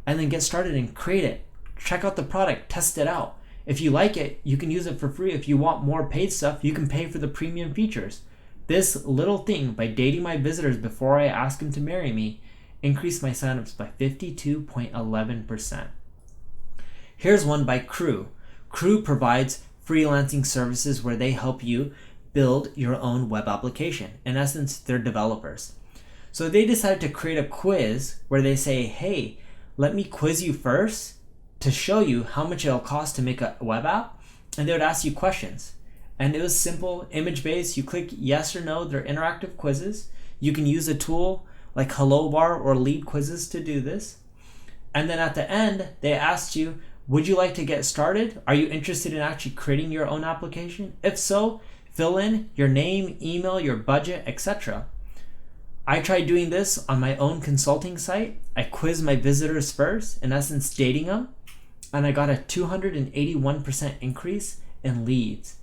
and then get started and create it. Check out the product, test it out. If you like it, you can use it for free. If you want more paid stuff, you can pay for the premium features. This little thing, by dating my visitors before I ask them to marry me, increased my signups by 52.11%. Here's one by Crew. Crew provides freelancing services where they help you build your own web application. In essence, they're developers. So they decided to create a quiz where they say, hey, let me quiz you first to show you how much it'll cost to make a web app. And they would ask you questions. And it was simple, image-based. You click yes or no. They're interactive quizzes. You can use a tool like Hello Bar or Lead Quizzes to do this. And then at the end, they asked you, would you like to get started? Are you interested in actually creating your own application? If so, fill in your name, email, your budget, etc. I tried doing this on my own consulting site. I quizzed my visitors first, in essence dating them, and I got a 281% increase in leads.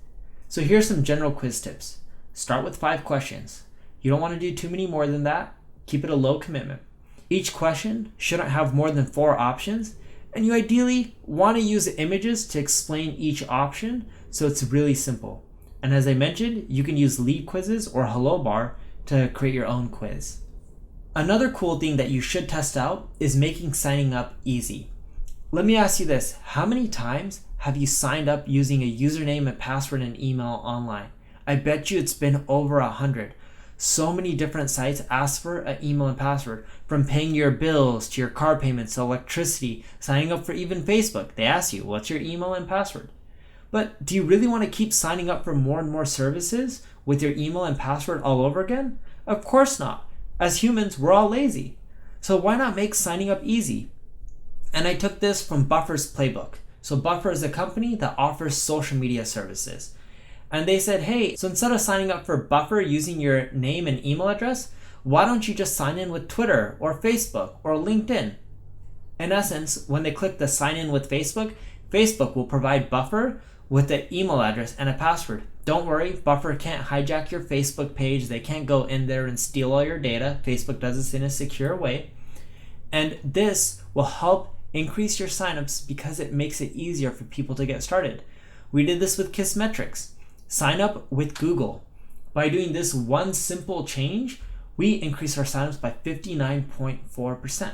So here's some general quiz tips. Start with 5 questions. You don't want to do too many more than that. Keep it a low commitment. Each question shouldn't have more than 4 options, and you ideally want to use images to explain each option so it's really simple. And as I mentioned, you can use Lead Quizzes or Hello Bar to create your own quiz. Another cool thing that you should test out is making signing up easy. Let me ask you this. How many times have you signed up using a username and password and email online? I bet you it's been over 100. So many different sites ask for an email and password, from paying your bills to your car payments, electricity, signing up for even Facebook. They ask you, what's your email and password? But do you really want to keep signing up for more and more services with your email and password all over again? Of course not. As humans, we're all lazy. So why not make signing up easy? And I took this from Buffer's playbook. So Buffer is a company that offers social media services. And they said, hey, so instead of signing up for Buffer using your name and email address, why don't you just sign in with Twitter or Facebook or LinkedIn? In essence, when they click the sign in with Facebook, Facebook will provide Buffer with an email address and a password. Don't worry, Buffer can't hijack your Facebook page. They can't go in there and steal all your data. Facebook does this in a secure way. And this will help increase your signups because it makes it easier for people to get started. We did this with Kissmetrics. Sign up with Google. By doing this one simple change, we increased our signups by 59.4%.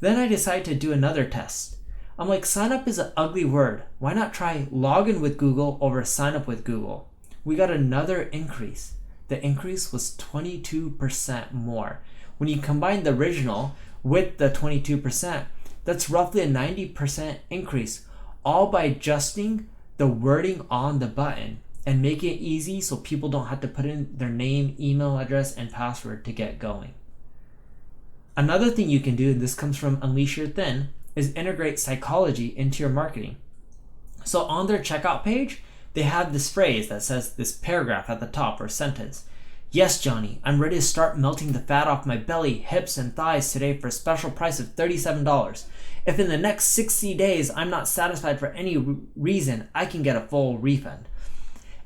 Then I decided to do another test. I'm like, sign up is an ugly word. Why not try login with Google over sign up with Google? We got another increase. The increase was 22% more. When you combine the original with the 22%, that's roughly a 90% increase, all by adjusting the wording on the button and making it easy so people don't have to put in their name, email address, and password to get going. Another thing you can do, and this comes from Unleash Your Thin, is integrate psychology into your marketing. So on their checkout page, they have this phrase that says this paragraph at the top or sentence. Yes, Johnny, I'm ready to start melting the fat off my belly, hips, and thighs today for a special price of $37. If in the next 60 days I'm not satisfied for any reason, I can get a full refund.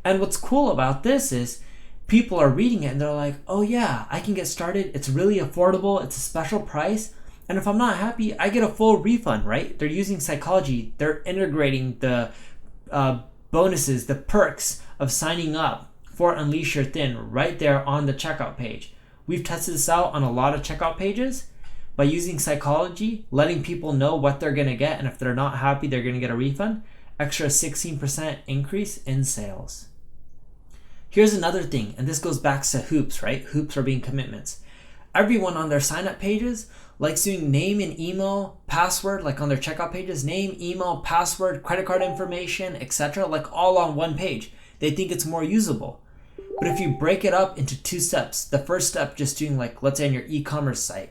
And what's cool about this is people are reading it and they're like, oh yeah, I can get started. It's really affordable. It's a special price. And if I'm not happy, I get a full refund, right? They're using psychology. They're integrating the bonuses, the perks of signing up for Unleash Your Thin right there on the checkout page. We've tested this out on a lot of checkout pages by using psychology, letting people know what they're going to get. And if they're not happy, they're going to get a refund. Extra 16% increase in sales. Here's another thing, and this goes back to hoops, right? Hoops are being commitments. Everyone on their sign-up pages likes doing name and email, password, like on their checkout pages, name, email, password, credit card information, etc., like all on one page. They think it's more usable. But if you break it up into 2 steps, the first step just doing like, let's say on your e-commerce site,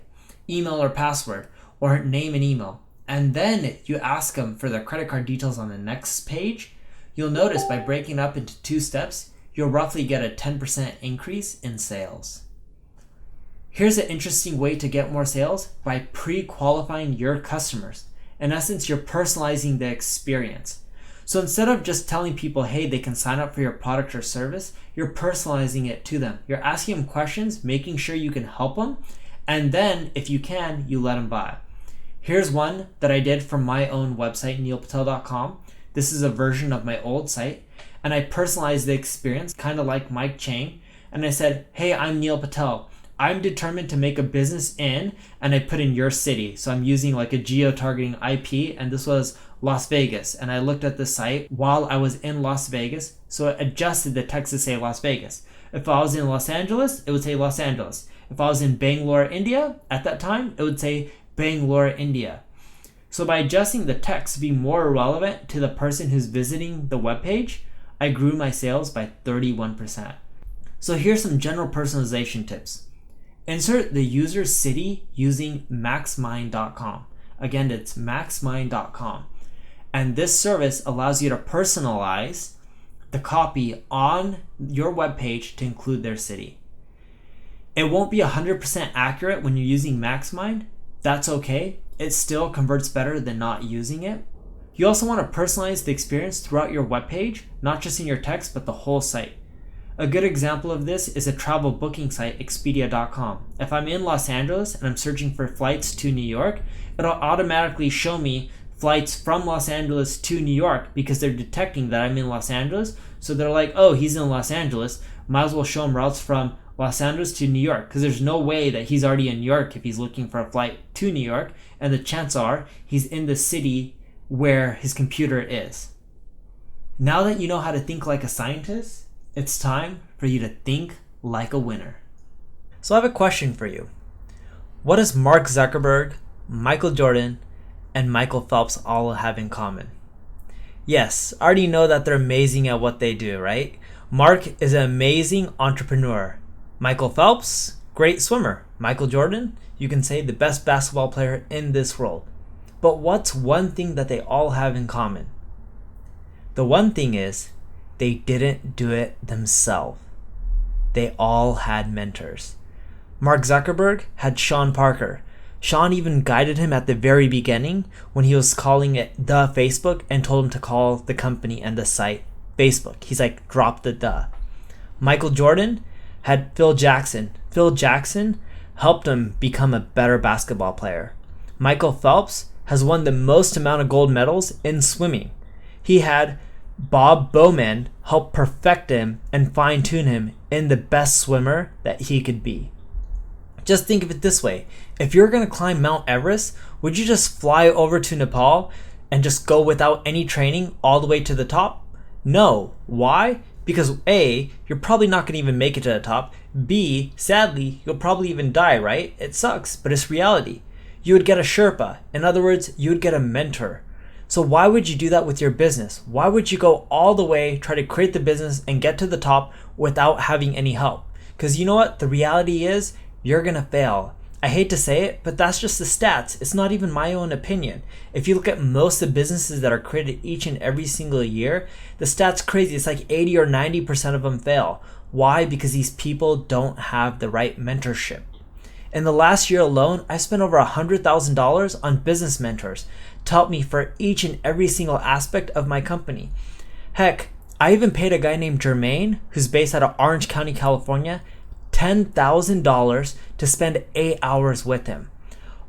email or password, or name and email, and then you ask them for their credit card details on the next page, you'll notice by breaking it up into 2 steps, you'll roughly get a 10% increase in sales. Here's an interesting way to get more sales by pre-qualifying your customers. In essence, you're personalizing the experience. So instead of just telling people, hey, they can sign up for your product or service, you're personalizing it to them. You're asking them questions, making sure you can help them, and then if you can, you let them buy. Here's one that I did from my own website, neilpatel.com. This is a version of my old site, and I personalized the experience, kind of like Mike Chang, and I said, hey, I'm Neil Patel. I'm determined to make a business in, and I put in your city. So I'm using like a geo-targeting IP, and this was Las Vegas. And I looked at the site while I was in Las Vegas, so it adjusted the text to say Las Vegas. If I was in Los Angeles, it would say Los Angeles. If I was in Bangalore, India, at that time, it would say Bangalore, India. So by adjusting the text to be more relevant to the person who's visiting the webpage, I grew my sales by 31%. So here's some general personalization tips. Insert the user's city using maxmind.com. Again, it's maxmind.com. And this service allows you to personalize the copy on your webpage to include their city. It won't be 100% accurate when you're using MaxMind. That's okay. It still converts better than not using it. You also want to personalize the experience throughout your webpage, not just in your text, but the whole site. A good example of this is a travel booking site, Expedia.com. If I'm in Los Angeles and I'm searching for flights to New York, it'll automatically show me flights from Los Angeles to New York because they're detecting that I'm in Los Angeles. So they're like, oh, he's in Los Angeles. Might as well show him routes from Los Angeles to New York, because there's no way that he's already in New York if he's looking for a flight to New York, and the chances are he's in the city where his computer is. Now that you know how to think like a scientist, it's time for you to think like a winner. So I have a question for you. What does Mark Zuckerberg, Michael Jordan, and Michael Phelps all have in common? Yes, I already know that they're amazing at what they do, right? Mark is an amazing entrepreneur. Michael Phelps, great swimmer. Michael Jordan, you can say the best basketball player in this world. But what's one thing that they all have in common? The one thing is they didn't do it themselves. They all had mentors. Mark Zuckerberg had Sean Parker. Sean even guided him at the very beginning when he was calling it the Facebook and told him to call the company and the site Facebook. He's like, drop the the. Michael Jordan had Phil Jackson. Phil Jackson helped him become a better basketball player. Michael Phelps has won the most amount of gold medals in swimming. He had Bob Bowman help perfect him and fine-tune him in the best swimmer that he could be. Just think of it this way. If you're going to climb Mount Everest, would you just fly over to Nepal and just go without any training all the way to the top? No. Why? Because A, you're probably not going to even make it to the top. B, sadly, you'll probably even die, right? It sucks, but it's reality. You would get a Sherpa. In other words, you would get a mentor. So why would you do that with your business? Why would you go all the way, try to create the business and get to the top without having any help? Because you know what? The reality is you're going to fail. I hate to say it, but that's just the stats. It's not even my own opinion. If you look at most of the businesses that are created each and every single year, the stats crazy. It's like 80 or 90% of them fail. Why? Because these people don't have the right mentorship. In the last year alone, I spent over $100,000 on business mentors to help me for each and every single aspect of my company. Heck, I even paid a guy named Jermaine, who's based out of Orange County, California, $10,000 to spend 8 hours with him.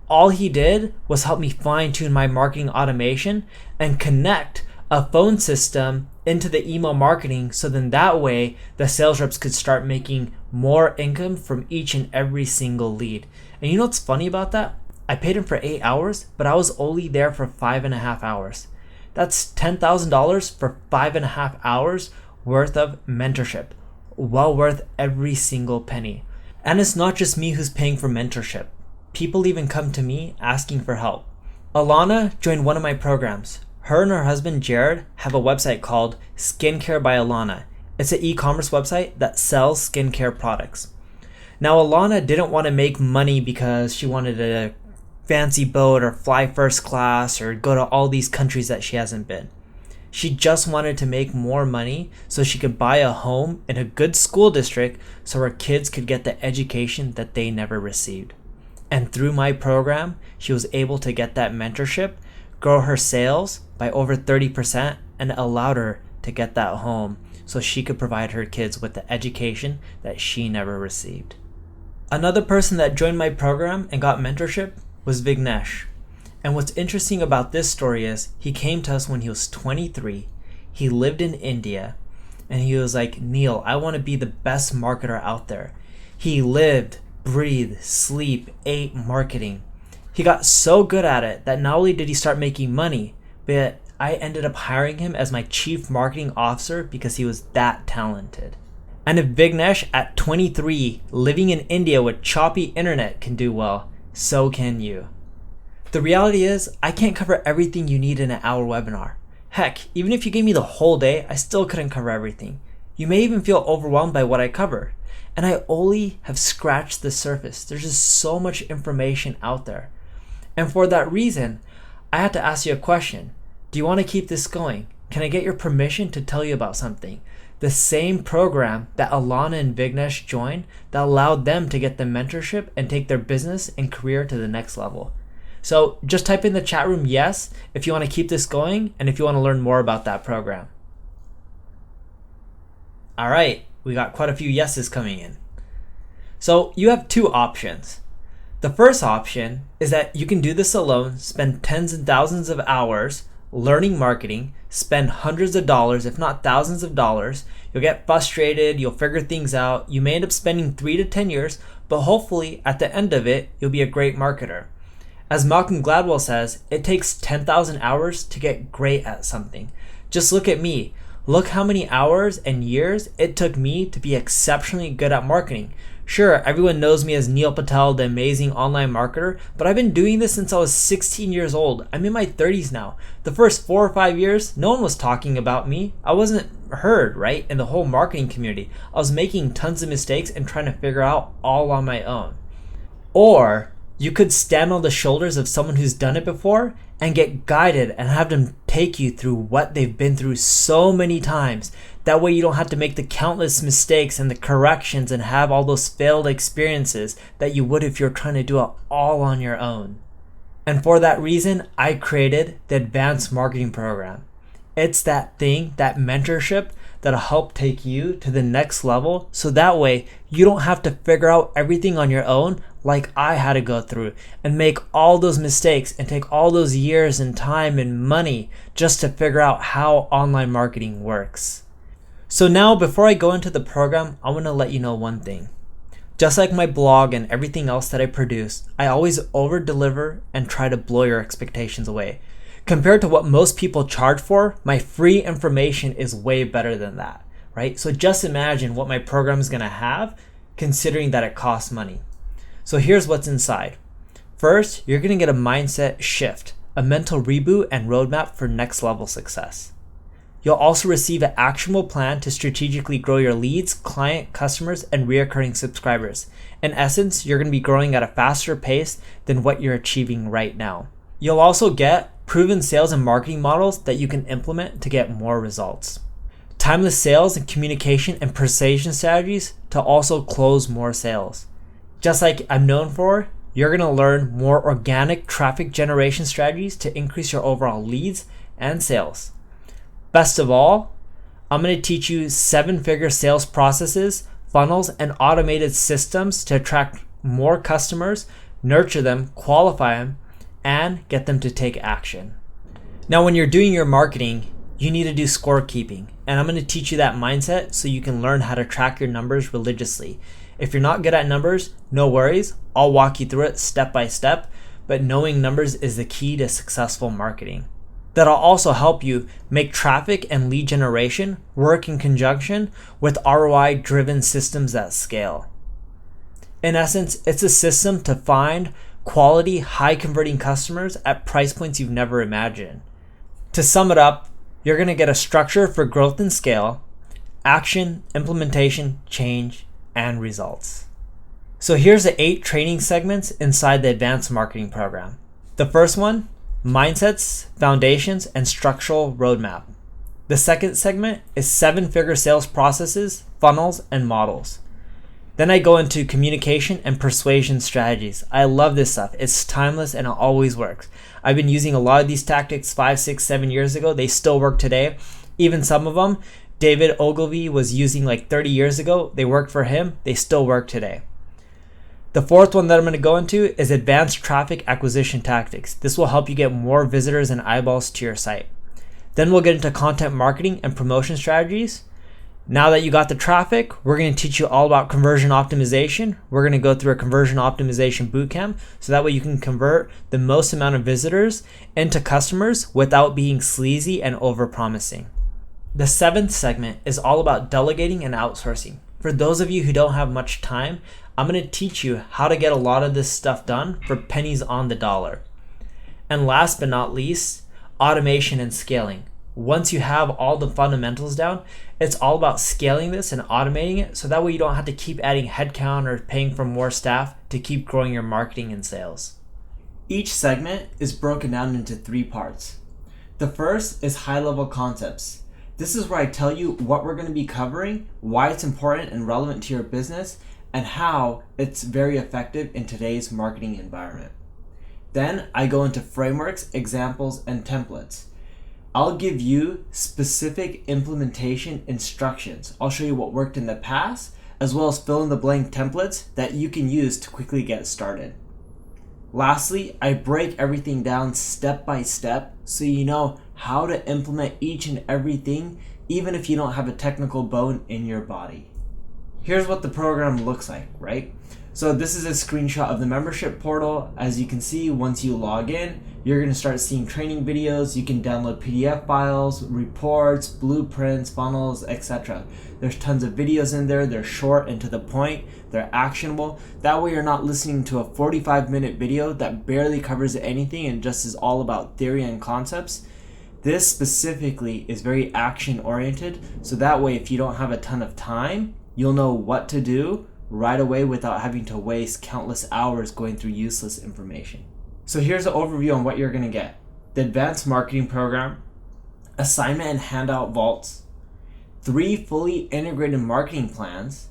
All he did was help me fine-tune my marketing automation and connect a phone system into the email marketing, so then that way the sales reps could start making more income from each and every single lead. And you know what's funny about that? I paid him for 8 hours, but I was only there for 5.5 hours. That's $10,000 for 5.5 hours worth of mentorship. Well worth every single penny. And it's not just me who's paying for mentorship. People even come to me asking for help. Alana joined one of my programs. Her and her husband Jared have a website called Skincare by Alana. It's an e-commerce website that sells skincare products. Now Alana didn't want to make money because she wanted a fancy boat or fly first class or go to all these countries that she hasn't been. She just wanted to make more money so she could buy a home in a good school district so her kids could get the education that they never received. And through my program, she was able to get that mentorship, grow her sales by over 30%, and it allowed her to get that home so she could provide her kids with the education that she never received. Another person that joined my program and got mentorship was Vignesh. And what's interesting about this story is he came to us when he was 23. He lived in India, and he was like, Neil, I want to be the best marketer out there. He lived, breathed, sleep, ate marketing. He got so good at it that not only did he start making money, but I ended up hiring him as my chief marketing officer because he was that talented. And if Vignesh at 23, living in India with choppy internet can do well, so can you. The reality is, I can't cover everything you need in an hour webinar. Heck, even if you gave me the whole day, I still couldn't cover everything. You may even feel overwhelmed by what I cover. And I only have scratched the surface. There's just so much information out there. And for that reason, I had to ask you a question. Do you want to keep this going? Can I get your permission to tell you about something? The same program that Alana and Vignesh joined that allowed them to get the mentorship and take their business and career to the next level. So just type in the chat room yes if you want to keep this going and if you want to learn more about that program. All right, we got quite a few yeses coming in. So you have two options. The first option is that you can do this alone, spend tens and thousands of hours learning marketing, spend hundreds of dollars, if not thousands of dollars. You'll get frustrated, you'll figure things out. You may end up spending 3 to 10 years, but hopefully at the end of it, you'll be a great marketer. As Malcolm Gladwell says, it takes 10,000 hours to get great at something. Just look at me. Look how many hours and years it took me to be exceptionally good at marketing. Sure, everyone knows me as Neil Patel, the amazing online marketer, but I've been doing this since I was 16 years old. I'm in my 30s now. The first 4 or 5 years, no one was talking about me. I wasn't heard, right, in the whole marketing community. I was making tons of mistakes and trying to figure out all on my own. Or you could stand on the shoulders of someone who's done it before and get guided and have them take you through what they've been through so many times. That way you don't have to make the countless mistakes and the corrections and have all those failed experiences that you would if you're trying to do it all on your own. And for that reason, I created the Advanced Marketing Program. It's that thing, that mentorship that'll help take you to the next level, so that way you don't have to figure out everything on your own like I had to go through and make all those mistakes and take all those years and time and money just to figure out how online marketing works. So now, before I go into the program, I want to let you know one thing. Just like my blog and everything else that I produce, I always over-deliver and try to blow your expectations away. Compared to what most people charge for, my free information is way better than that, right? So just imagine what my program is going to have, considering that it costs money. So here's what's inside. First, you're going to get a mindset shift, a mental reboot and roadmap for next level success. You'll also receive an actionable plan to strategically grow your leads, client, customers, and recurring subscribers. In essence, you're going to be growing at a faster pace than what you're achieving right now. You'll also get proven sales and marketing models that you can implement to get more results. Timeless sales and communication and persuasion strategies to also close more sales. Just like I'm known for, you're going to learn more organic traffic generation strategies to increase your overall leads and sales. Best of all, I'm going to teach you 7-figure sales processes, funnels, and automated systems to attract more customers, nurture them, qualify them, and get them to take action. Now, when you're doing your marketing, you need to do scorekeeping, and I'm going to teach you that mindset so you can learn how to track your numbers religiously. If you're not good at numbers, no worries. I'll walk you through it step by step, but knowing numbers is the key to successful marketing. That'll also help you make traffic and lead generation work in conjunction with ROI-driven systems that scale. In essence, it's a system to find quality, high-converting customers at price points you've never imagined. To sum it up, you're going to get a structure for growth and scale, action, implementation, change, and results. So here's the 8 training segments inside the Advanced Marketing Program. The first one, mindsets, foundations, and structural roadmap. The second segment is 7-figure sales processes, funnels, and models. Then I go into communication and persuasion strategies. I love this stuff. It's timeless and it always works. I've been using a lot of these tactics 5, 6, 7 years ago. They still work today. Even some of them, David Ogilvy was using like 30 years ago. They worked for him. They still work today. The fourth one that I'm going to go into is advanced traffic acquisition tactics. This will help you get more visitors and eyeballs to your site. Then we'll get into content marketing and promotion strategies. Now that you got the traffic, we're going to teach you all about conversion optimization. We're going to go through a conversion optimization bootcamp so that way you can convert the most amount of visitors into customers without being sleazy and overpromising. The seventh segment is all about delegating and outsourcing. For those of you who don't have much time, I'm going to teach you how to get a lot of this stuff done for pennies on the dollar. And last but not least, automation and scaling. Once you have all the fundamentals down, it's all about scaling this and automating it so that way you don't have to keep adding headcount or paying for more staff to keep growing your marketing and sales. Each segment is broken down into 3 parts. The first is high-level concepts. This is where I tell you what we're going to be covering, why it's important and relevant to your business, and how it's very effective in today's marketing environment. Then I go into frameworks, examples, and templates. I'll give you specific implementation instructions. I'll show you what worked in the past, as well as fill in the blank templates that you can use to quickly get started. Lastly, I break everything down step by step so you know how to implement each and everything, even if you don't have a technical bone in your body. Here's what the program looks like, right? So this is a screenshot of the membership portal. As you can see, once you log in, you're going to start seeing training videos. You can download PDF files, reports, blueprints, funnels, etc. There's tons of videos in there. They're short and to the point. They're actionable. That way you're not listening to a 45-minute video that barely covers anything and just is all about theory and concepts. This specifically is very action-oriented, so that way if you don't have a ton of time, you'll know what to do right away without having to waste countless hours going through useless information. So here's an overview on what you're going to get. The Advanced Marketing Program, Assignment and Handout Vaults, 3 fully integrated marketing plans,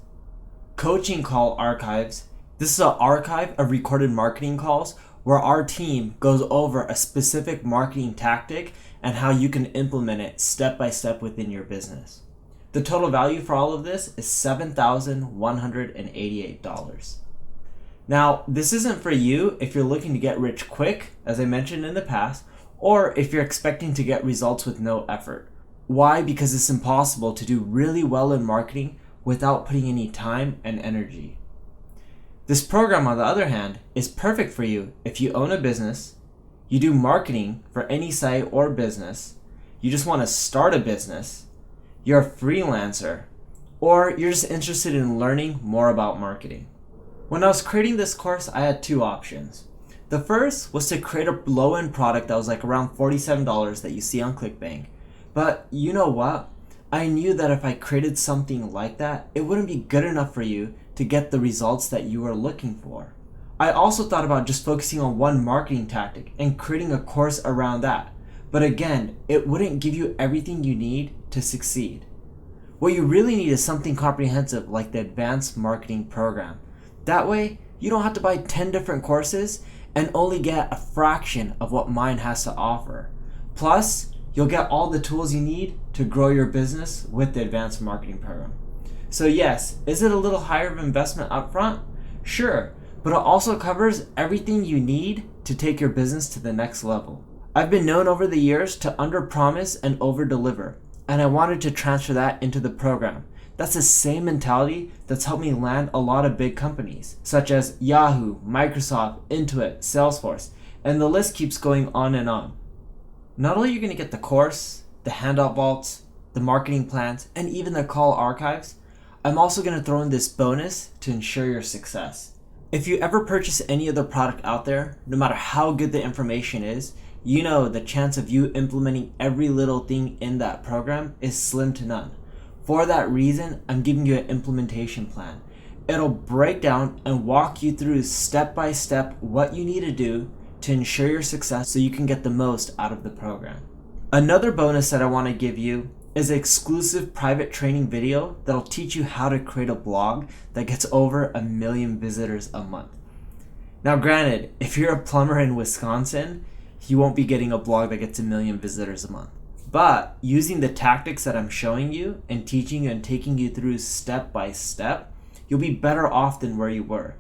Coaching Call Archives. This is an archive of recorded marketing calls where our team goes over a specific marketing tactic and how you can implement it step by step within your business. The total value for all of this is $7,188. Now, this isn't for you if you're looking to get rich quick, as I mentioned in the past, or if you're expecting to get results with no effort. Why? Because it's impossible to do really well in marketing without putting any time and energy. This program, on the other hand, is perfect for you if you own a business, you do marketing for any site or business, you just want to start a business, you're a freelancer, or you're just interested in learning more about marketing. When I was creating this course, I had 2 options. The first was to create a low-end product that was like around $47 that you see on ClickBank. But you know what? I knew that if I created something like that, it wouldn't be good enough for you to get the results that you were looking for. I also thought about just focusing on one marketing tactic and creating a course around that. But again, it wouldn't give you everything you need to succeed. What you really need is something comprehensive like the Advanced Marketing Program. That way, you don't have to buy 10 different courses and only get a fraction of what mine has to offer. Plus, you'll get all the tools you need to grow your business with the Advanced Marketing Program. So yes, is it a little higher of investment upfront? Sure, but it also covers everything you need to take your business to the next level. I've been known over the years to under-promise and over-deliver, and I wanted to transfer that into the program. That's the same mentality that's helped me land a lot of big companies, such as Yahoo, Microsoft, Intuit, Salesforce, and the list keeps going on and on. Not only are you going to get the course, the handout vaults, the marketing plans, and even the call archives, I'm also going to throw in this bonus to ensure your success. If you ever purchase any other product out there, no matter how good the information is, you know the chance of you implementing every little thing in that program is slim to none. For that reason, I'm giving you an implementation plan. It'll break down and walk you through step by step what you need to do to ensure your success so you can get the most out of the program. Another bonus that I want to give you is an exclusive private training video that'll teach you how to create a blog that gets over 1 million visitors a month. Now granted, if you're a plumber in Wisconsin, you won't be getting a blog that gets 1 million visitors a month. But using the tactics that I'm showing you and teaching you and taking you through step by step, you'll be better off than where you were.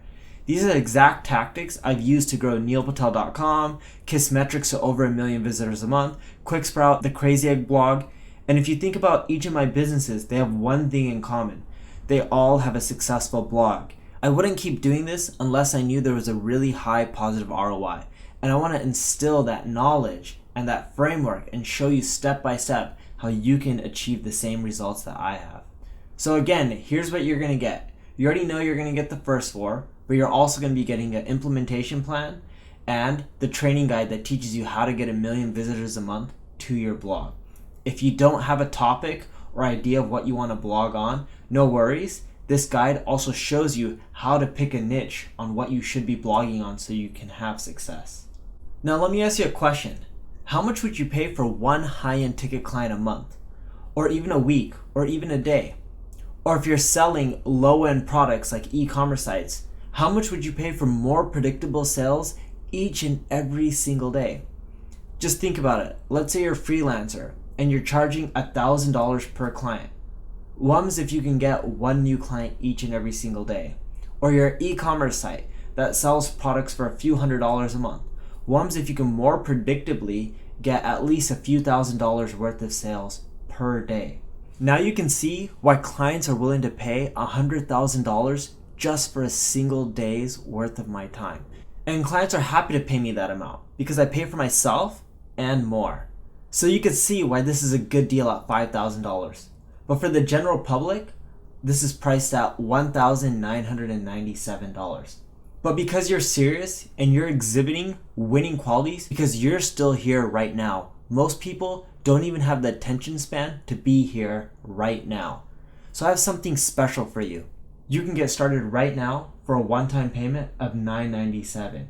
These are the exact tactics I've used to grow neilpatel.com, Kissmetrics to over 1 million visitors a month, QuickSprout, the Crazy Egg blog. And if you think about each of my businesses, they have one thing in common. They all have a successful blog. I wouldn't keep doing this unless I knew there was a really high positive ROI. And I want to instill that knowledge and that framework and show you step by step how you can achieve the same results that I have. So again, here's what you're going to get. You already know you're going to get the first 4, but you're also going to be getting an implementation plan and the training guide that teaches you how to get 1 million visitors a month to your blog. If you don't have a topic or idea of what you want to blog on, no worries. This guide also shows you how to pick a niche on what you should be blogging on so you can have success. Now let me ask you a question. How much would you pay for one high-end ticket client a month? Or even a week? Or even a day? Or if you're selling low-end products like e-commerce sites, how much would you pay for more predictable sales each and every single day? Just think about it. Let's say you're a freelancer and you're charging $1,000 per client. What happens if you can get one new client each and every single day? Or you're an e-commerce site that sells products for a few $100s a month. What happens if you can more predictably get at least a few $1,000s worth of sales per day? Now you can see why clients are willing to pay $100,000 just for a single day's worth of my time. And clients are happy to pay me that amount because I pay for myself and more. So you can see why this is a good deal at $5,000. But for the general public, this is priced at $1,997. But because you're serious and you're exhibiting winning qualities, because you're still here right now, most people don't even have the attention span to be here right now. So I have something special for you. You can get started right now for a one-time payment of $997.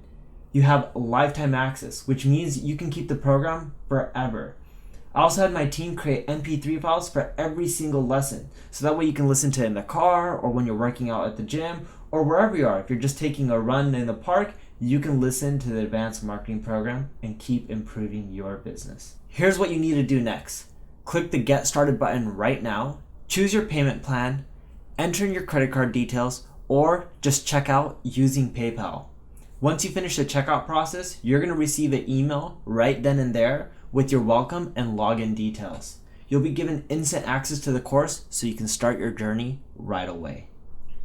You have lifetime access, which means you can keep the program forever. I also had my team create MP3 files for every single lesson, so that way you can listen to it in the car or when you're working out at the gym or wherever you are. If you're just taking a run in the park, you can listen to the advanced marketing program and keep improving your business. Here's what you need to do next. Click the Get Started button right now, choose your payment plan, enter in your credit card details, or just check out using PayPal. Once you finish the checkout process, you're going to receive an email right then and there with your welcome and login details. You'll be given instant access to the course so you can start your journey right away.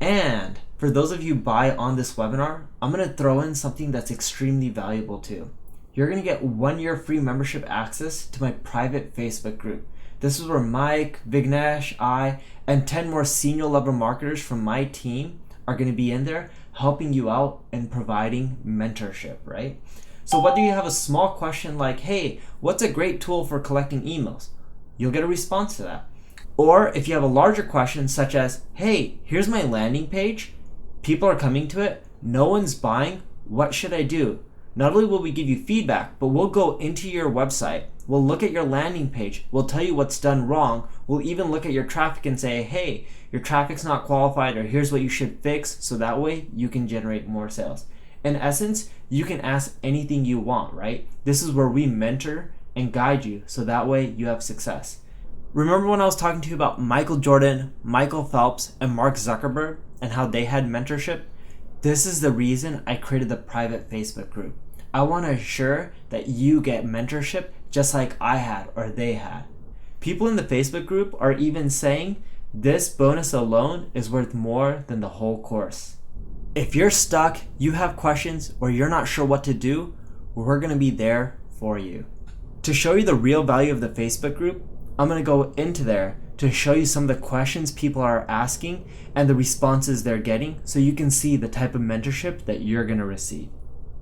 And for those of you who buy on this webinar, I'm going to throw in something that's extremely valuable too. You're going to get 1 year free membership access to my private Facebook group. This is where Mike, Vignesh, I, and 10 more senior level marketers from my team are going to be in there helping you out and providing mentorship, right? So whether you have a small question like, hey, what's a great tool for collecting emails? You'll get a response to that. Or if you have a larger question such as, hey, here's my landing page, people are coming to it, no one's buying, what should I do? Not only will we give you feedback, but we'll go into your website, we'll look at your landing page, we'll tell you what's done wrong, we'll even look at your traffic and say, hey, your traffic's not qualified, or here's what you should fix, so that way you can generate more sales. In essence, you can ask anything you want, right? This is where we mentor and guide you, so that way you have success. Remember when I was talking to you about Michael Jordan, Michael Phelps, and Mark Zuckerberg, and how they had mentorship? This is the reason I created the private Facebook group. I want to ensure that you get mentorship just like I had or they had. People in the Facebook group are even saying this bonus alone is worth more than the whole course. If you're stuck, you have questions, or you're not sure what to do, we're going to be there for you. To show you the real value of the Facebook group, I'm going to go into there to show you some of the questions people are asking and the responses they're getting so you can see the type of mentorship that you're going to receive.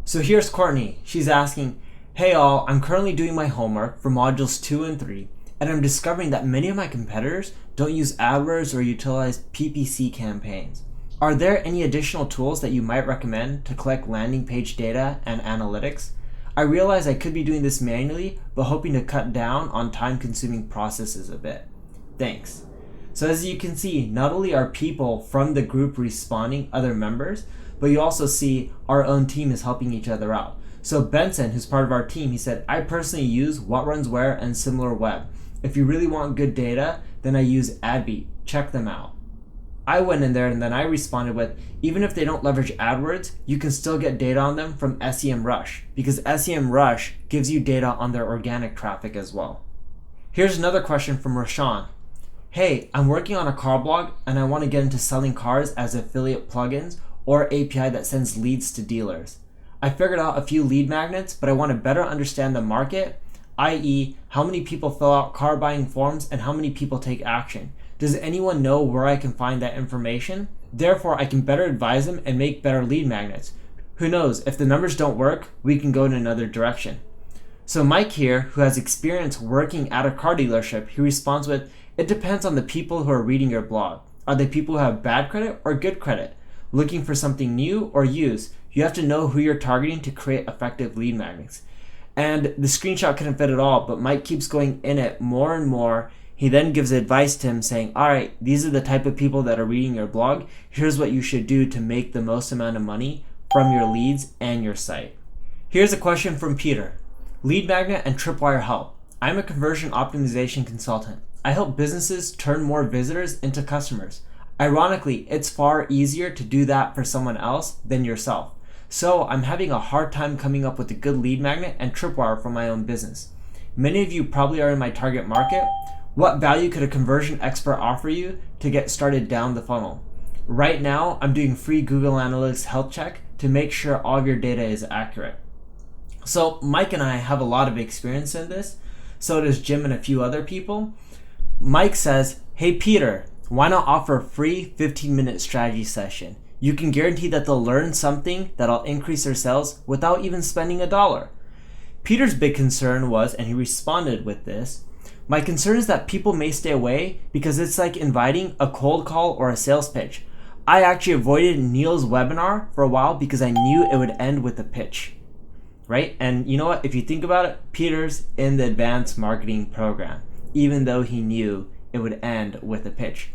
So here's Courtney. She's asking, hey all, I'm currently doing my homework for modules 2 and 3, and I'm discovering that many of my competitors don't use AdWords or utilize PPC campaigns. Are there any additional tools that you might recommend to collect landing page data and analytics? I realize I could be doing this manually, but hoping to cut down on time-consuming processes a bit. Thanks. So as you can see, not only are people from the group responding, other members, but you also see our own team is helping each other out. So Benson, who's part of our team, he said, I personally use What Runs Where and SimilarWeb. If you really want good data, then I use AdBeat. Check them out. I went in there and then I responded with, even if they don't leverage AdWords, you can still get data on them from SEMrush, because SEMrush gives you data on their organic traffic as well. Here's another question from Rashawn. Hey, I'm working on a car blog and I want to get into selling cars as affiliate plugins or API that sends leads to dealers. I figured out a few lead magnets, but I want to better understand the market, i.e. how many people fill out car buying forms and how many people take action. Does anyone know where I can find that information? Therefore, I can better advise them and make better lead magnets. Who knows, if the numbers don't work, we can go in another direction. So Mike here, who has experience working at a car dealership, he responds with, it depends on the people who are reading your blog. Are they people who have bad credit or good credit? Looking for something new or used? You have to know who you're targeting to create effective lead magnets. And the screenshot couldn't fit it all, but Mike keeps going in it more and more. He then gives advice to him saying, all right, these are the type of people that are reading your blog. Here's what you should do to make the most amount of money from your leads and your site. Here's a question from Peter. Lead magnet and tripwire help. I'm a conversion optimization consultant. I help businesses turn more visitors into customers. Ironically, it's far easier to do that for someone else than yourself. So I'm having a hard time coming up with a good lead magnet and tripwire for my own business. Many of you probably are in my target market. What value could a conversion expert offer you to get started down the funnel? Right now, I'm doing free Google Analytics health check to make sure all of your data is accurate. So Mike and I have a lot of experience in this. So does Jim and a few other people. Mike says, hey Peter, why not offer a free 15-minute strategy session? You can guarantee that they'll learn something that'll increase their sales without even spending $1. Peter's big concern was, and he responded with this, my concern is that people may stay away because it's like inviting a cold call or a sales pitch. I actually avoided Neil's webinar for a while because I knew it would end with a pitch, right? And you know what? If you think about it, Peter's in the advanced marketing program, even though he knew it would end with a pitch.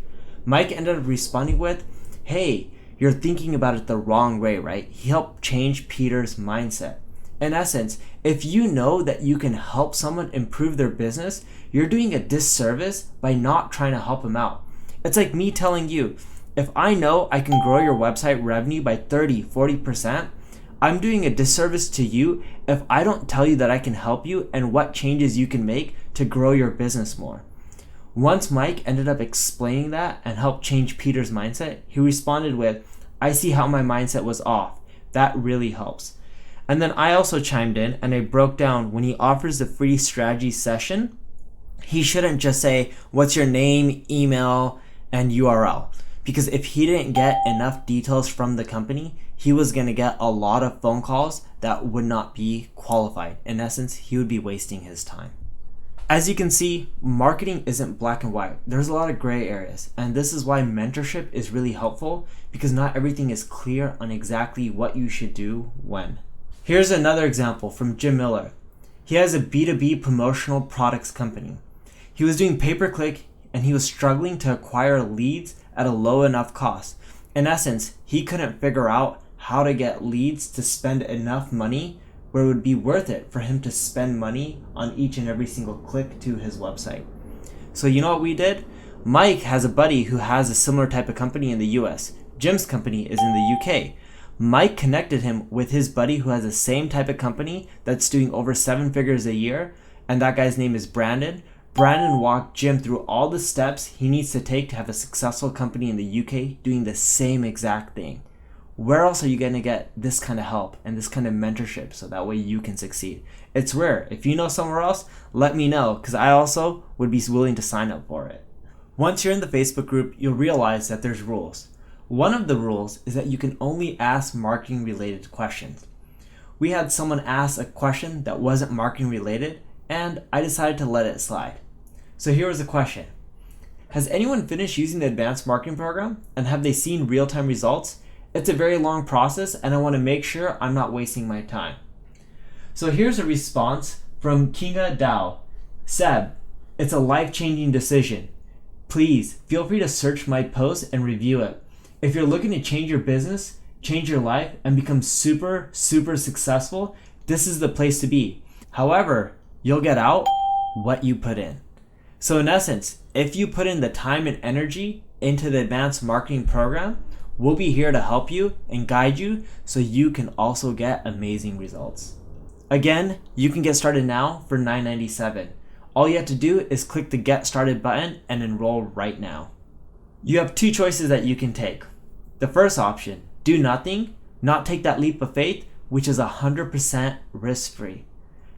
Mike ended up responding with, hey, you're thinking about it the wrong way, right? He helped change Peter's mindset. In essence, if you know that you can help someone improve their business, you're doing a disservice by not trying to help them out. It's like me telling you, if I know I can grow your website revenue by 30, 40%, I'm doing a disservice to you if I don't tell you that I can help you and what changes you can make to grow your business more. Once Mike ended up explaining that and helped change Peter's mindset, he responded with, I see how my mindset was off. That really helps. And then I also chimed in and I broke down when he offers the free strategy session, he shouldn't just say, what's your name, email, and URL. Because if he didn't get enough details from the company, he was going to get a lot of phone calls that would not be qualified. In essence, he would be wasting his time. As you can see, marketing isn't black and white. There's a lot of gray areas. And this is why mentorship is really helpful, because not everything is clear on exactly what you should do when. Here's another example from Jim Miller. He has a B2B promotional products company. He was doing pay-per-click and he was struggling to acquire leads at a low enough cost. In essence, he couldn't figure out how to get leads to spend enough money where it would be worth it for him to spend money on each and every single click to his website. So you know what we did? Mike has a buddy who has a similar type of company in the US. Jim's company is in the UK. Mike connected him with his buddy who has the same type of company that's doing over 7 figures a year, and that guy's name is Brandon. Brandon walked Jim through all the steps he needs to take to have a successful company in the UK doing the same exact thing. Where else are you going to get this kind of help and this kind of mentorship so that way you can succeed? It's rare. If you know somewhere else, let me know, because I also would be willing to sign up for it. Once you're in the Facebook group, you'll realize that there's rules. One of the rules is that you can only ask marketing related questions. We had someone ask a question that wasn't marketing related, and I decided to let it slide. So here was the question. Has anyone finished using the advanced marketing program, and have they seen real-time results? It's a very long process, and I want to make sure I'm not wasting my time. So here's a response from Kinga Dao. Seb, it's a life-changing decision. please feel free to search my post and review it. If you're looking to change your business, change your life, and become super successful, this is the place to be. However, you'll get out what you put in. So in essence, if you put in the time and energy into the advanced marketing program, we'll be here to help you and guide you so you can also get amazing results. Again, you can get started now for $9.97. All you have to do is click the Get Started button and enroll right now. You have two choices that you can take. The first option, do nothing, not take that leap of faith, which is 100% risk-free.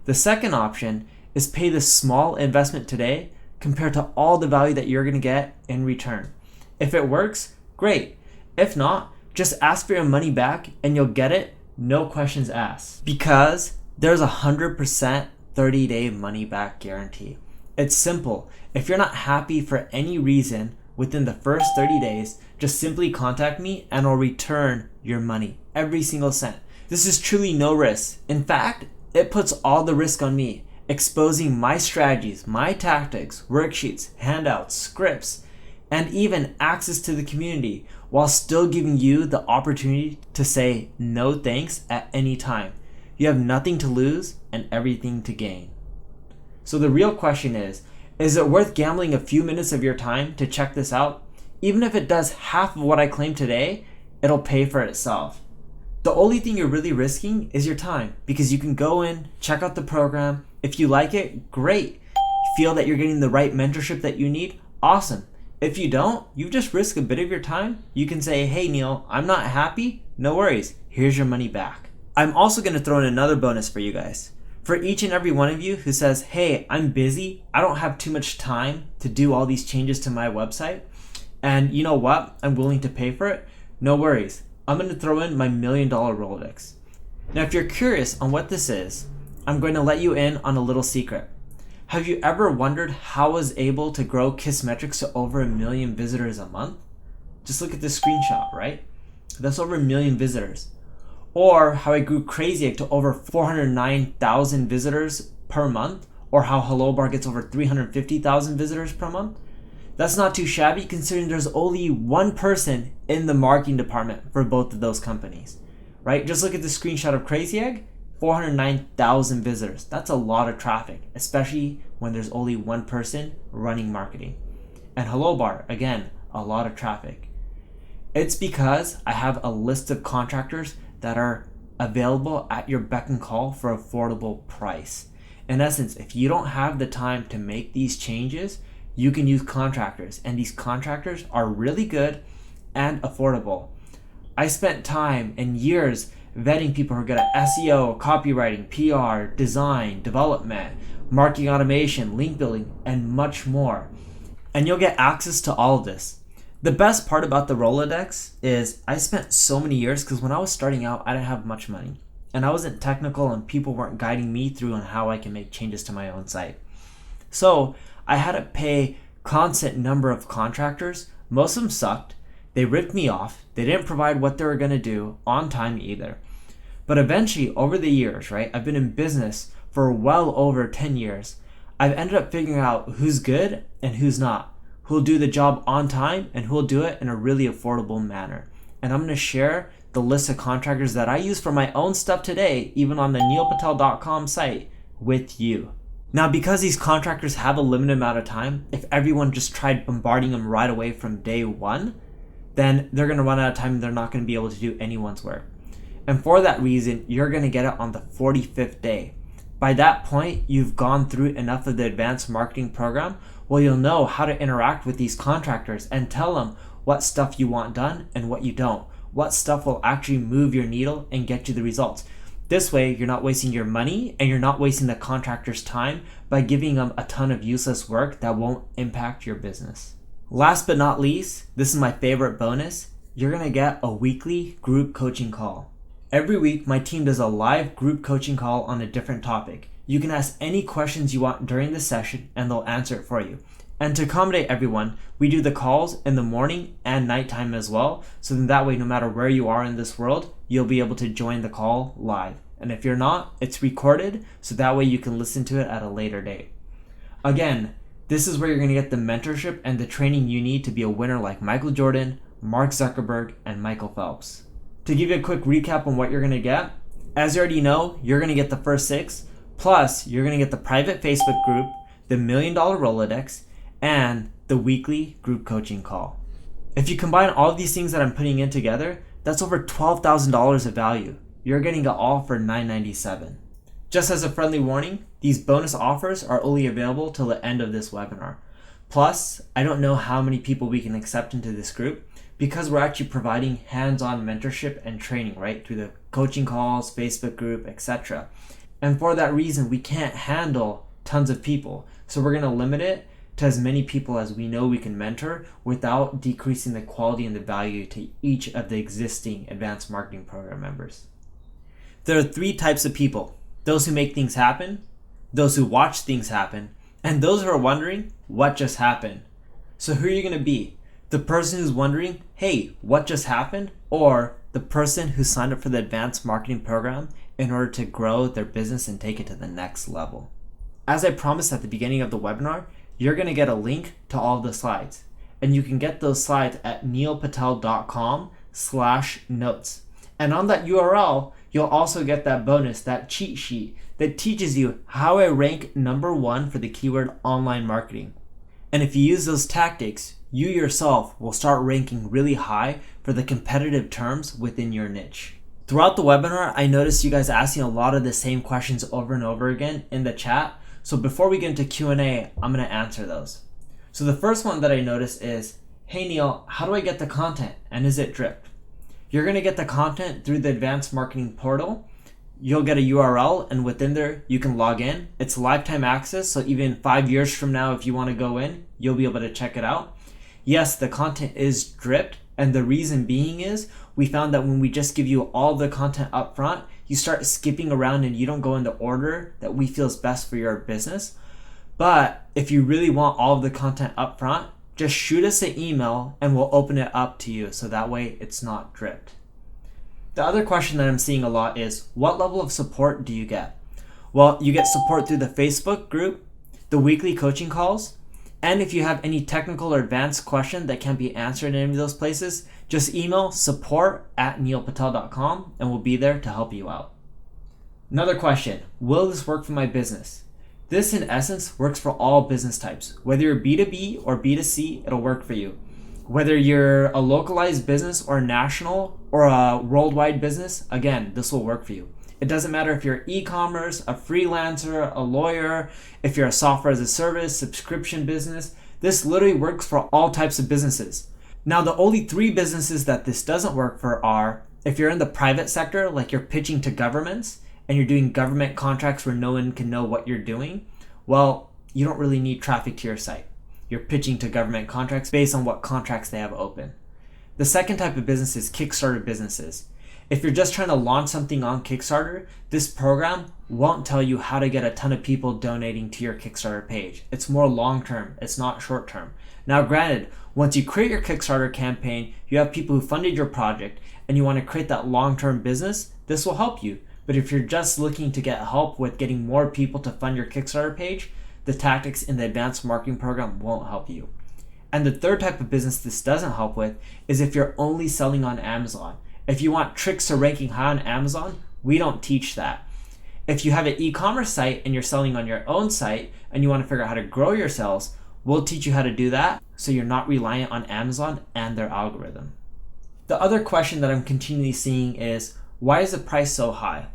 The second option is pay the small investment today compared to all the value that you're going to get in return. If it works, great. If not, just ask for your money back and you'll get it, no questions asked. Because there's 100% 30-day money back guarantee. It's simple. If you're not happy for any reason within the first 30 days, just simply contact me and I'll return your money, every single cent. This is truly no risk. In fact, it puts all the risk on me, exposing my strategies, my tactics, worksheets, handouts, scripts, and even access to the community, while still giving you the opportunity to say no thanks at any time. You have nothing to lose and everything to gain. So the real question is it worth gambling a few minutes of your time to check this out? Even if it does half of what I claim today, it'll pay for itself. The only thing you're really risking is your time, because you can go in, check out the program. If you like it, great. Feel that you're getting the right mentorship that you need, awesome. If you don't, you just risk a bit of your time. You can say, hey Neil, I'm not happy. No worries, here's your money back. I'm also going to throw in another bonus for you guys. For each and every one of you who says, hey, I'm busy, I don't have too much time to do all these changes to my website, and you know what, I'm willing to pay for it, no worries. I'm going to throw in my $1 million Rolodex. Now, if you're curious on what this is, I'm going to let you in on a little secret. Have you ever wondered how I was able to grow Kissmetrics to over 1 million visitors a month? Just look at this screenshot, right? That's over 1 million visitors. Or how I grew Crazy Egg to over 409,000 visitors per month, or how Hello Bar gets over 350,000 visitors per month. That's not too shabby considering there's only one person in the marketing department for both of those companies, right? Just look at the screenshot of Crazy Egg, 409,000 visitors. That's a lot of traffic, especially when there's only one person running marketing. And Hello Bar, again, a lot of traffic. It's because I have a list of contractors that are available at your beck and call for affordable price. In essence, if you don't have the time to make these changes, you can use contractors, and these contractors are really good and affordable. I spent time and years vetting people who are good at SEO, copywriting, PR, design, development, marketing automation, link building, and much more. And you'll get access to all of this. The best part about the Rolodex is I spent so many years, because when I was starting out, I didn't have much money. And I wasn't technical and people weren't guiding me through on how I can make changes to my own site. So I had to pay constant number of contractors. Most of them sucked. They ripped me off. They didn't provide what they were going to do on time either. But eventually, over the years, right, I've been in business for well over 10 years. I've ended up figuring out who's good and who's not, who'll do the job on time and who'll do it in a really affordable manner. And I'm going to share the list of contractors that I use for my own stuff today, even on the neilpatel.com site, with you. Now, because these contractors have a limited amount of time, if everyone just tried bombarding them right away from day one, then they're going to run out of time and they're not going to be able to do anyone's work. And for that reason, you're going to get it on the 45th day. By that point, you've gone through enough of the advanced marketing program where you'll know how to interact with these contractors and tell them what stuff you want done and what you don't. What stuff will actually move your needle and get you the results. This way, you're not wasting your money and you're not wasting the contractor's time by giving them a ton of useless work that won't impact your business. Last but not least, this is my favorite bonus. You're going to get a weekly group coaching call. Every week, my team does a live group coaching call on a different topic. You can ask any questions you want during the session and they'll answer it for you. And to accommodate everyone, we do the calls in the morning and nighttime as well. So then that way, no matter where you are in this world, you'll be able to join the call live. And if you're not, it's recorded. So that way you can listen to it at a later date. Again, This is where you're going to get the mentorship and the training you need to be a winner like Michael Jordan, Mark Zuckerberg, and Michael Phelps. To give you a quick recap on what you're going to get, as you already know, you're going to get the first 6, plus you're going to get the private Facebook group, the $1 Million Rolodex, and the weekly group coaching call. If you combine all of these things that I'm putting in together, that's over $12,000 of value. You're getting it all for $997. Just as a friendly warning, these bonus offers are only available till the end of this webinar. Plus, I don't know how many people we can accept into this group because we're actually providing hands-on mentorship and training, right? Through the coaching calls, Facebook group, etc. And for that reason, we can't handle tons of people. So we're going to limit it to as many people as we know we can mentor without decreasing the quality and the value to each of the existing advanced marketing program members. There are 3 types of people: those who make things happen, those who watch things happen, and those who are wondering what just happened. So who are you going to be? The person who's wondering, hey, what just happened? Or the person who signed up for the advanced marketing program in order to grow their business and take it to the next level? As I promised at the beginning of the webinar, you're going to get a link to all of the slides. And you can get those slides at neilpatel.com/notes. And on that URL, you'll also get that bonus, that cheat sheet that teaches you how I rank number 1 for the keyword online marketing. And if you use those tactics, you yourself will start ranking really high for the competitive terms within your niche. Throughout the webinar, I noticed you guys asking a lot of the same questions over and over again in the chat. So before we get into Q&A, I'm going to answer those. So the first one that I noticed is, hey Neil, how do I get the content and is it dripped? You're going to get the content through the advanced marketing portal. You'll get a URL and within there you can log in. It's lifetime access, so even 5 years from now if you want to go in, you'll be able to check it out. Yes, the content is dripped, and the reason being is we found that when we just give you all the content up front, you start skipping around and you don't go in the order that we feel is best for your business. But if you really want all of the content up front, just shoot us an email and we'll open it up to you so that way it's not dripped. The other question that I'm seeing a lot is, what level of support do you get? Well, you get support through the Facebook group, the weekly coaching calls, and if you have any technical or advanced question that can't be answered in any of those places, just email support@neilpatel.com and we'll be there to help you out. Another question, will this work for my business? This in essence works for all business types. Whether you're B2B or B2C, it'll work for you. Whether you're a localized business or national or a worldwide business, again, this will work for you. It doesn't matter if you're e-commerce, a freelancer, a lawyer, if you're a software as a service, subscription business, this literally works for all types of businesses. Now, the only 3 businesses that this doesn't work for are if you're in the private sector, like you're pitching to governments and you're doing government contracts where no one can know what you're doing, well, you don't really need traffic to your site. You're pitching to government contracts based on what contracts they have open. The second type of business is Kickstarter businesses. If you're just trying to launch something on Kickstarter, this program won't tell you how to get a ton of people donating to your Kickstarter page. It's more long-term, it's not short-term. Now granted, once you create your Kickstarter campaign, you have people who funded your project and you want to create that long-term business, this will help you. But if you're just looking to get help with getting more people to fund your Kickstarter page, the tactics in the advanced marketing program won't help you. And the third type of business this doesn't help with is if you're only selling on Amazon. If you want tricks to ranking high on Amazon, we don't teach that. If you have an e-commerce site and you're selling on your own site and you want to figure out how to grow your sales, we'll teach you how to do that so you're not reliant on Amazon and their algorithm. The other question that I'm continually seeing is, why is the price so high?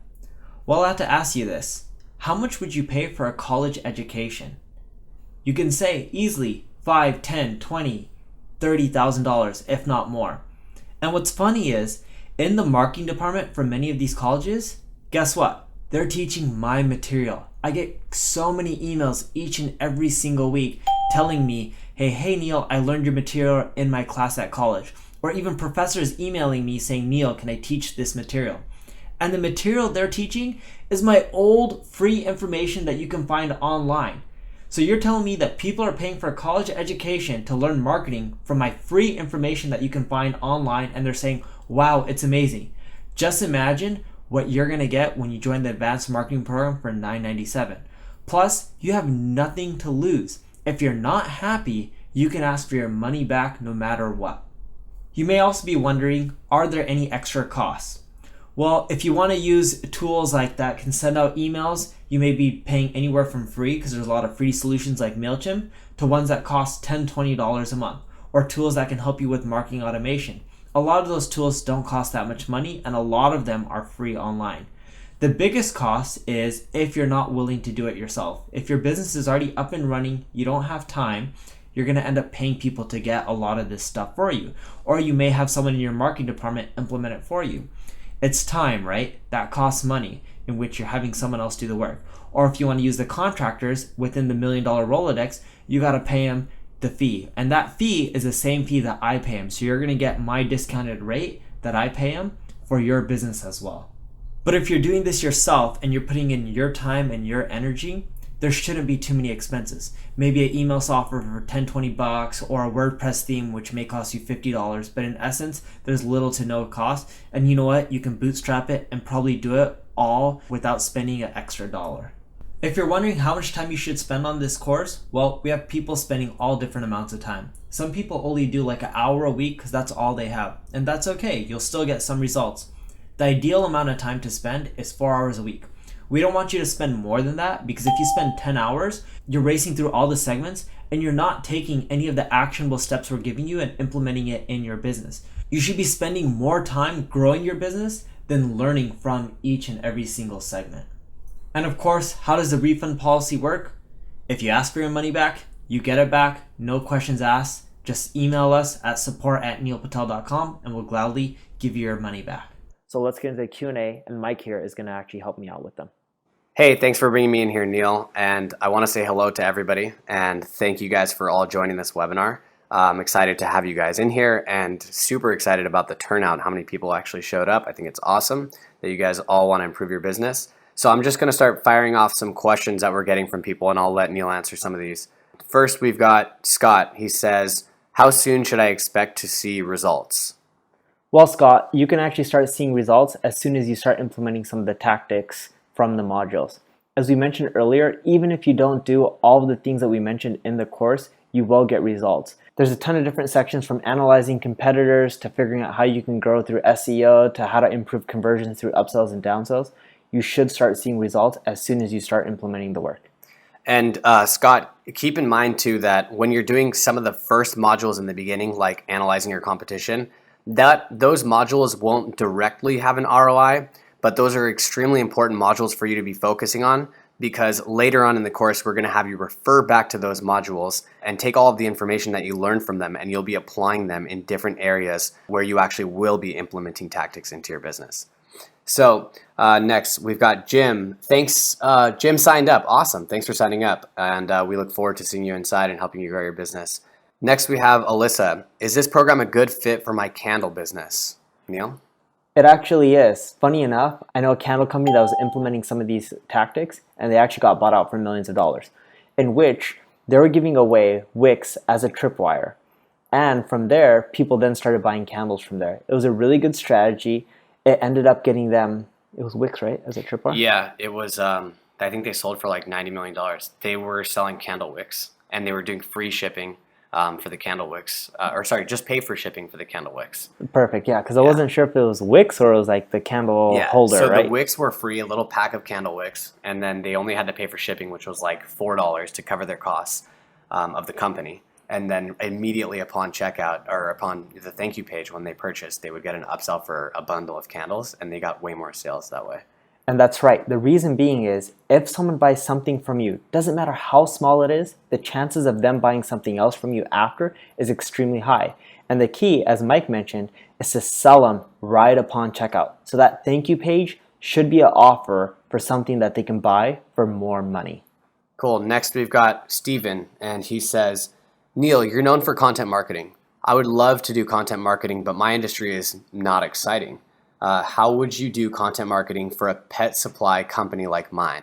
Well, I have to ask you this. How much would you pay for a college education? You can say easily $5, $10, $20, $30,000, if not more. And what's funny is, in the marketing department for many of these colleges, guess what? They're teaching my material. I get so many emails each and every single week telling me, hey Neil, I learned your material in my class at college. Or even professors emailing me saying, Neil, can I teach this material? And the material they're teaching is my old free information that you can find online. So you're telling me that people are paying for a college education to learn marketing from my free information that you can find online, and they're saying, wow, it's amazing. Just imagine what you're going to get when you join the advanced marketing program for $997. Plus, you have nothing to lose. If you're not happy, you can ask for your money back no matter what. You may also be wondering, are there any extra costs? Well, if you want to use tools like that can send out emails, you may be paying anywhere from free, because there's a lot of free solutions like MailChimp, to ones that cost $10, $20 a month, or tools that can help you with marketing automation. A lot of those tools don't cost that much money, and a lot of them are free online. The biggest cost is if you're not willing to do it yourself. If your business is already up and running, you don't have time, you're going to end up paying people to get a lot of this stuff for you. Or you may have someone in your marketing department implement it for you. It's time, right? That costs money, in which you're having someone else do the work. Or if you want to use the contractors within the $1 million Rolodex, you got to pay them the fee. And that fee is the same fee that I pay them. So you're going to get my discounted rate that I pay them for your business as well. But if you're doing this yourself and you're putting in your time and your energy, there shouldn't be too many expenses. Maybe an email software for $10, $20, or a WordPress theme which may cost you $50. But in essence, there's little to no cost. And you know what? You can bootstrap it and probably do it all without spending an extra dollar. If you're wondering how much time you should spend on this course, well, we have people spending all different amounts of time. Some people only do like an hour a week because that's all they have. And that's okay. You'll still get some results. The ideal amount of time to spend is 4 hours a week. We don't want you to spend more than that, because if you spend 10 hours, you're racing through all the segments and you're not taking any of the actionable steps we're giving you and implementing it in your business. You should be spending more time growing your business than learning from each and every single segment. And of course, how does the refund policy work? If you ask for your money back, you get it back, no questions asked. Just email us at support@neilpatel.com and we'll gladly give you your money back. So let's get into the Q&A, and Mike here is going to actually help me out with them. Hey, thanks for bringing me in here, Neil. And I want to say hello to everybody and thank you guys for all joining this webinar. I'm excited to have you guys in here and super excited about the turnout, how many people actually showed up. I think it's awesome that you guys all want to improve your business. So I'm just going to start firing off some questions that we're getting from people, and I'll let Neil answer some of these. First, we've got Scott. He says, how soon should I expect to see results? Well, Scott, you can actually start seeing results as soon as you start implementing some of the tactics from the modules. As we mentioned earlier, even if you don't do all of the things that we mentioned in the course, you will get results. There's a ton of different sections, from analyzing competitors to figuring out how you can grow through SEO to how to improve conversions through upsells and downsells. You should start seeing results as soon as you start implementing the work. And Scott, keep in mind too that when you're doing some of the first modules in the beginning, like analyzing your competition, those modules won't directly have an ROI, but those are extremely important modules for you to be focusing on, because later on in the course, we're going to have you refer back to those modules and take all of the information that you learned from them, and you'll be applying them in different areas where you actually will be implementing tactics into your business. So next, we've got Jim. Thanks. Jim signed up. Awesome. Thanks for signing up. And we look forward to seeing you inside and helping you grow your business. Next, we have Alyssa. Is this program a good fit for my candle business? Neil? It actually is. Funny enough, I know a candle company that was implementing some of these tactics, and they actually got bought out for millions of dollars, in which they were giving away wicks as a tripwire. And from there, people then started buying candles from there. It was a really good strategy. It ended up getting them, it was wicks, right, as a tripwire? Yeah, it was, I think they sold for like $90 million. They were selling candle wicks, and they were doing free shipping for the candle wicks, just pay for shipping for the candle wicks. Perfect, yeah, because I wasn't sure if it was wicks or it was like the candle holder, so right? The wicks were free, a little pack of candle wicks, and then they only had to pay for shipping, which was like $4 to cover their costs of the company. And then immediately upon checkout, or upon the thank you page when they purchased, they would get an upsell for a bundle of candles, and they got way more sales that way. And that's right. The reason being is, if someone buys something from you, doesn't matter how small it is, the chances of them buying something else from you after is extremely high. And the key, as Mike mentioned, is to sell them right upon checkout. So that thank you page should be an offer for something that they can buy for more money. Cool. Next, we've got Steven, and he says, Neil, you're known for content marketing. I would love to do content marketing, but my industry is not exciting. How would you do content marketing for a pet supply company like mine?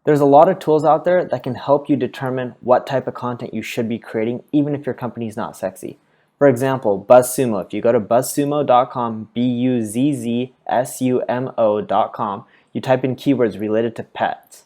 There's a lot of tools out there that can help you determine what type of content you should be creating, even if your company's not sexy. For example, BuzzSumo. If you go to buzzsumo.com, buzzsumo.com, you type in keywords related to pets.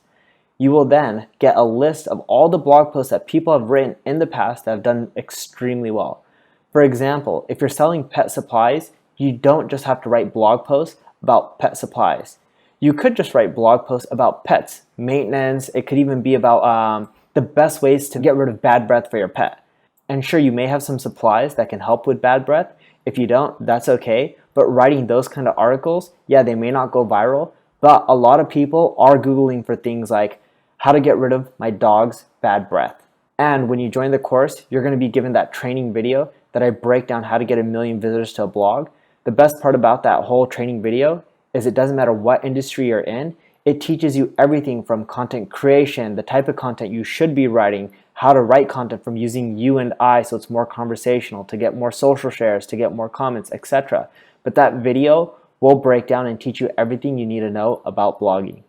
You will then get a list of all the blog posts that people have written in the past that have done extremely well. For example, if you're selling pet supplies, you don't just have to write blog posts about pet supplies. You could just write blog posts about pets, maintenance. It could even be about the best ways to get rid of bad breath for your pet. And sure, you may have some supplies that can help with bad breath. If you don't, that's okay. But writing those kind of articles, yeah, they may not go viral, but a lot of people are Googling for things like how to get rid of my dog's bad breath. And when you join the course, you're going to be given that training video that I break down how to get 1 million visitors to a blog. The best part about that whole training video is it doesn't matter what industry you're in. It teaches you everything from content creation, the type of content you should be writing, how to write content from using you and I so it's more conversational, to get more social shares, to get more comments, etc. But that video will break down and teach you everything you need to know about blogging.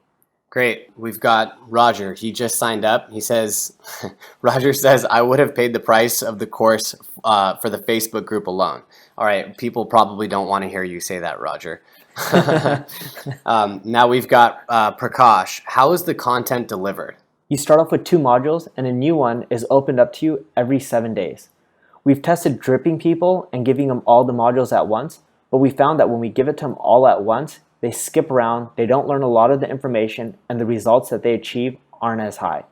Great. We've got Roger. He just signed up. He says, Roger says, I would have paid the price of the course for the Facebook group alone. All right. People probably don't want to hear you say that, Roger. Now we've got Prakash. How is the content delivered? You start off with 2 modules and a new one is opened up to you every 7 days. We've tested dripping people and giving them all the modules at once, but we found that when we give it to them all at once, they skip around, they don't learn a lot of the information, and the results that they achieve aren't as high.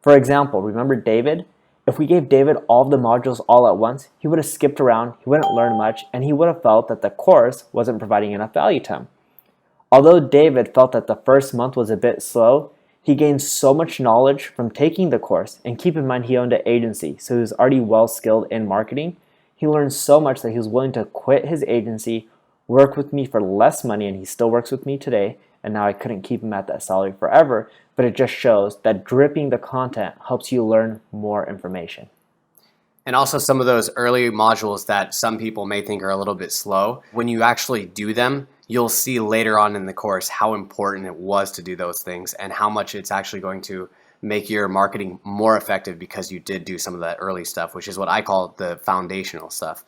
For example, remember David? If we gave David all of the modules all at once, he would have skipped around, he wouldn't learn much, and he would have felt that the course wasn't providing enough value to him. Although David felt that the first month was a bit slow, he gained so much knowledge from taking the course, and keep in mind he owned an agency, so he was already well skilled in marketing. He learned so much that he was willing to quit his agency, work with me for less money, and he still works with me today, and now I couldn't keep him at that salary forever, but it just shows that dripping the content helps you learn more information. And also some of those early modules that some people may think are a little bit slow, when you actually do them, you'll see later on in the course how important it was to do those things and how much it's actually going to make your marketing more effective because you did do some of that early stuff, which is what I call the foundational stuff.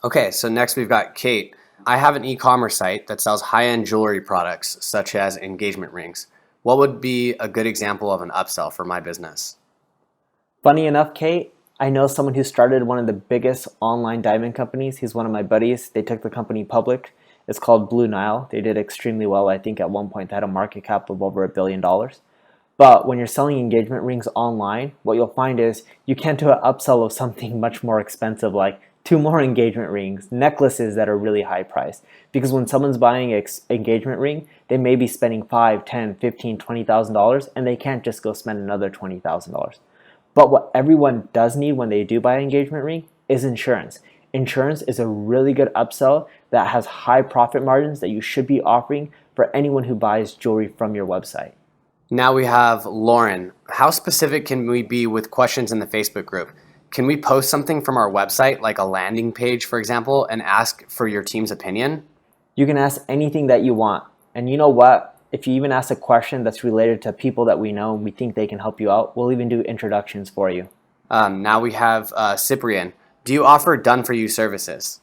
Okay, so next we've got Kate. I have an e-commerce site that sells high-end jewelry products such as engagement rings. What would be a good example of an upsell for my business? Funny enough, Kate, I know someone who started one of the biggest online diamond companies. He's one of my buddies. They took the company public. It's called Blue Nile. They did extremely well. I think at one point they had a market cap of over $1 billion. But when you're selling engagement rings online, what you'll find is you can't do an upsell of something much more expensive like 2 more engagement rings, necklaces that are really high priced. Because when someone's buying an engagement ring, they may be spending $5, $10, $15, $20,000 and they can't just go spend another $20,000. But what everyone does need when they do buy an engagement ring is insurance. Insurance is a really good upsell that has high profit margins that you should be offering for anyone who buys jewelry from your website. Now we have Lauren. How specific can we be with questions in the Facebook group? Can we post something from our website, like a landing page, for example, and ask for your team's opinion? You can ask anything that you want. And you know what? If you even ask a question that's related to people that we know and we think they can help you out, we'll even do introductions for you. Now we have Cyprian. Do you offer done-for-you services?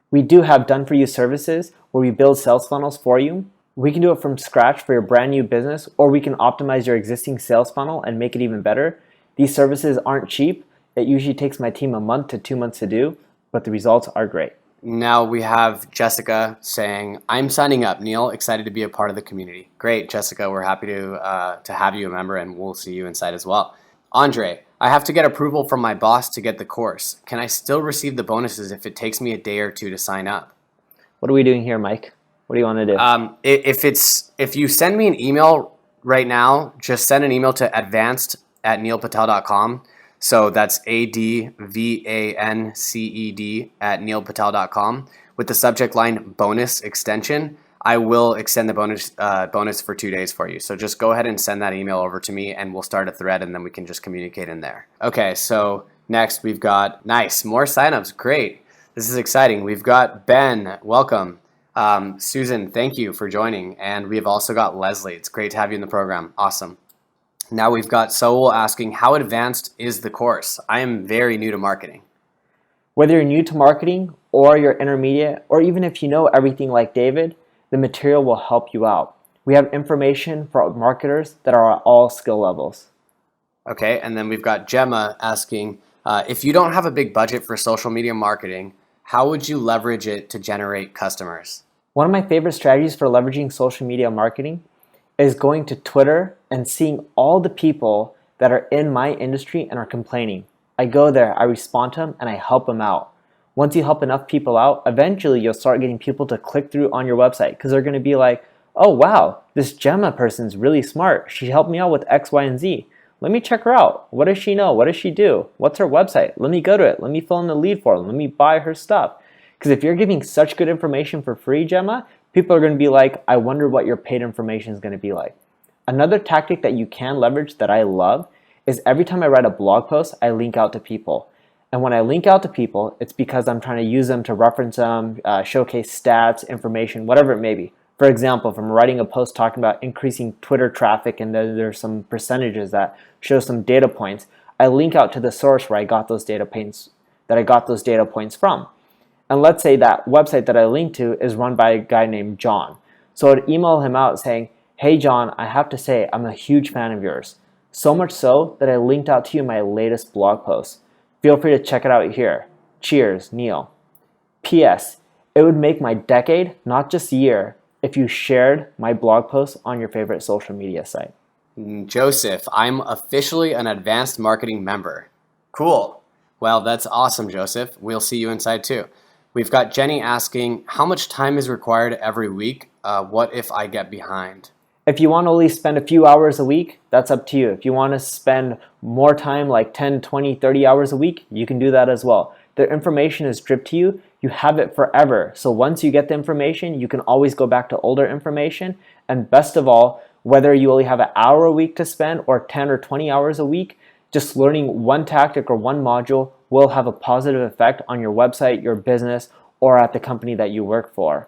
We do have done-for-you services where we build sales funnels for you. We can do it from scratch for your brand new business, or we can optimize your existing sales funnel and make it even better. These services aren't cheap. It usually takes my team a month to 2 months to do, but the results are great. Now we have Jessica saying, I'm signing up, Neil, excited to be a part of the community. Great, Jessica, we're happy to have you a member, and we'll see you inside as well. Andre, I have to get approval from my boss to get the course. Can I still receive the bonuses if it takes me a day or 2 to sign up? What are we doing here, Mike? What do you want to do? If you send me an email right now, just send an email to advanced@neilpatel.com. So that's advanced@neilpatel.com with the subject line bonus extension. I will extend the bonus for 2 days for you. So just go ahead and send that email over to me and we'll start a thread and then we can just communicate in there. Okay, so next we've got, nice, more signups. Great. This is exciting. We've got Ben, welcome. Susan, thank you for joining. And we've also got Leslie. It's great to have you in the program. Awesome. Now we've got Saul asking, how advanced is the course? I am very new to marketing. Whether you're new to marketing or you're intermediate, or even if you know everything like David, the material will help you out. We have information for marketers that are at all skill levels. Okay, and then we've got Gemma asking, if you don't have a big budget for social media marketing, how would you leverage it to generate customers? One of my favorite strategies for leveraging social media marketing is going to Twitter and seeing all the people that are in my industry and are complaining. I go there, I respond to them, and I help them out. Once you help enough people out, eventually you'll start getting people to click through on your website because they're going to be like, oh wow, this Gemma person's really smart. She helped me out with X, Y, and Z. Let me check her out. What does she know? What does she do? What's her website? Let me go to it. Let me fill in the lead form. Let me buy her stuff. Because if you're giving such good information for free, Gemma, people are going to be like, I wonder what your paid information is going to be like. Another tactic that you can leverage that I love is every time I write a blog post, I link out to people. And when I link out to people, it's because I'm trying to use them to reference them, showcase stats, information, whatever it may be. For example, if I'm writing a post talking about increasing Twitter traffic and then there's some percentages that show some data points, I link out to the source where I got those data points from. And let's say that website that I linked to is run by a guy named John. So I'd email him out saying, hey John, I have to say I'm a huge fan of yours. So much so that I linked out to you my latest blog post. Feel free to check it out here. Cheers, Neil. P.S. It would make my decade, not just year, if you shared my blog post on your favorite social media site. Joseph, I'm officially an advanced marketing member. Cool. Well, that's awesome, Joseph. We'll see you inside too. We've got Jenny asking, how much time is required every week? What if I get behind? If you want to only spend a few hours a week, that's up to you. If you want to spend more time, like 10, 20, 30 hours a week, you can do that as well. The information is dripped to you. You have it forever. So once you get the information, you can always go back to older information. And best of all, whether you only have an hour a week to spend or 10 or 20 hours a week, just learning one tactic or one module will have a positive effect on your website, your business, or at the company that you work for.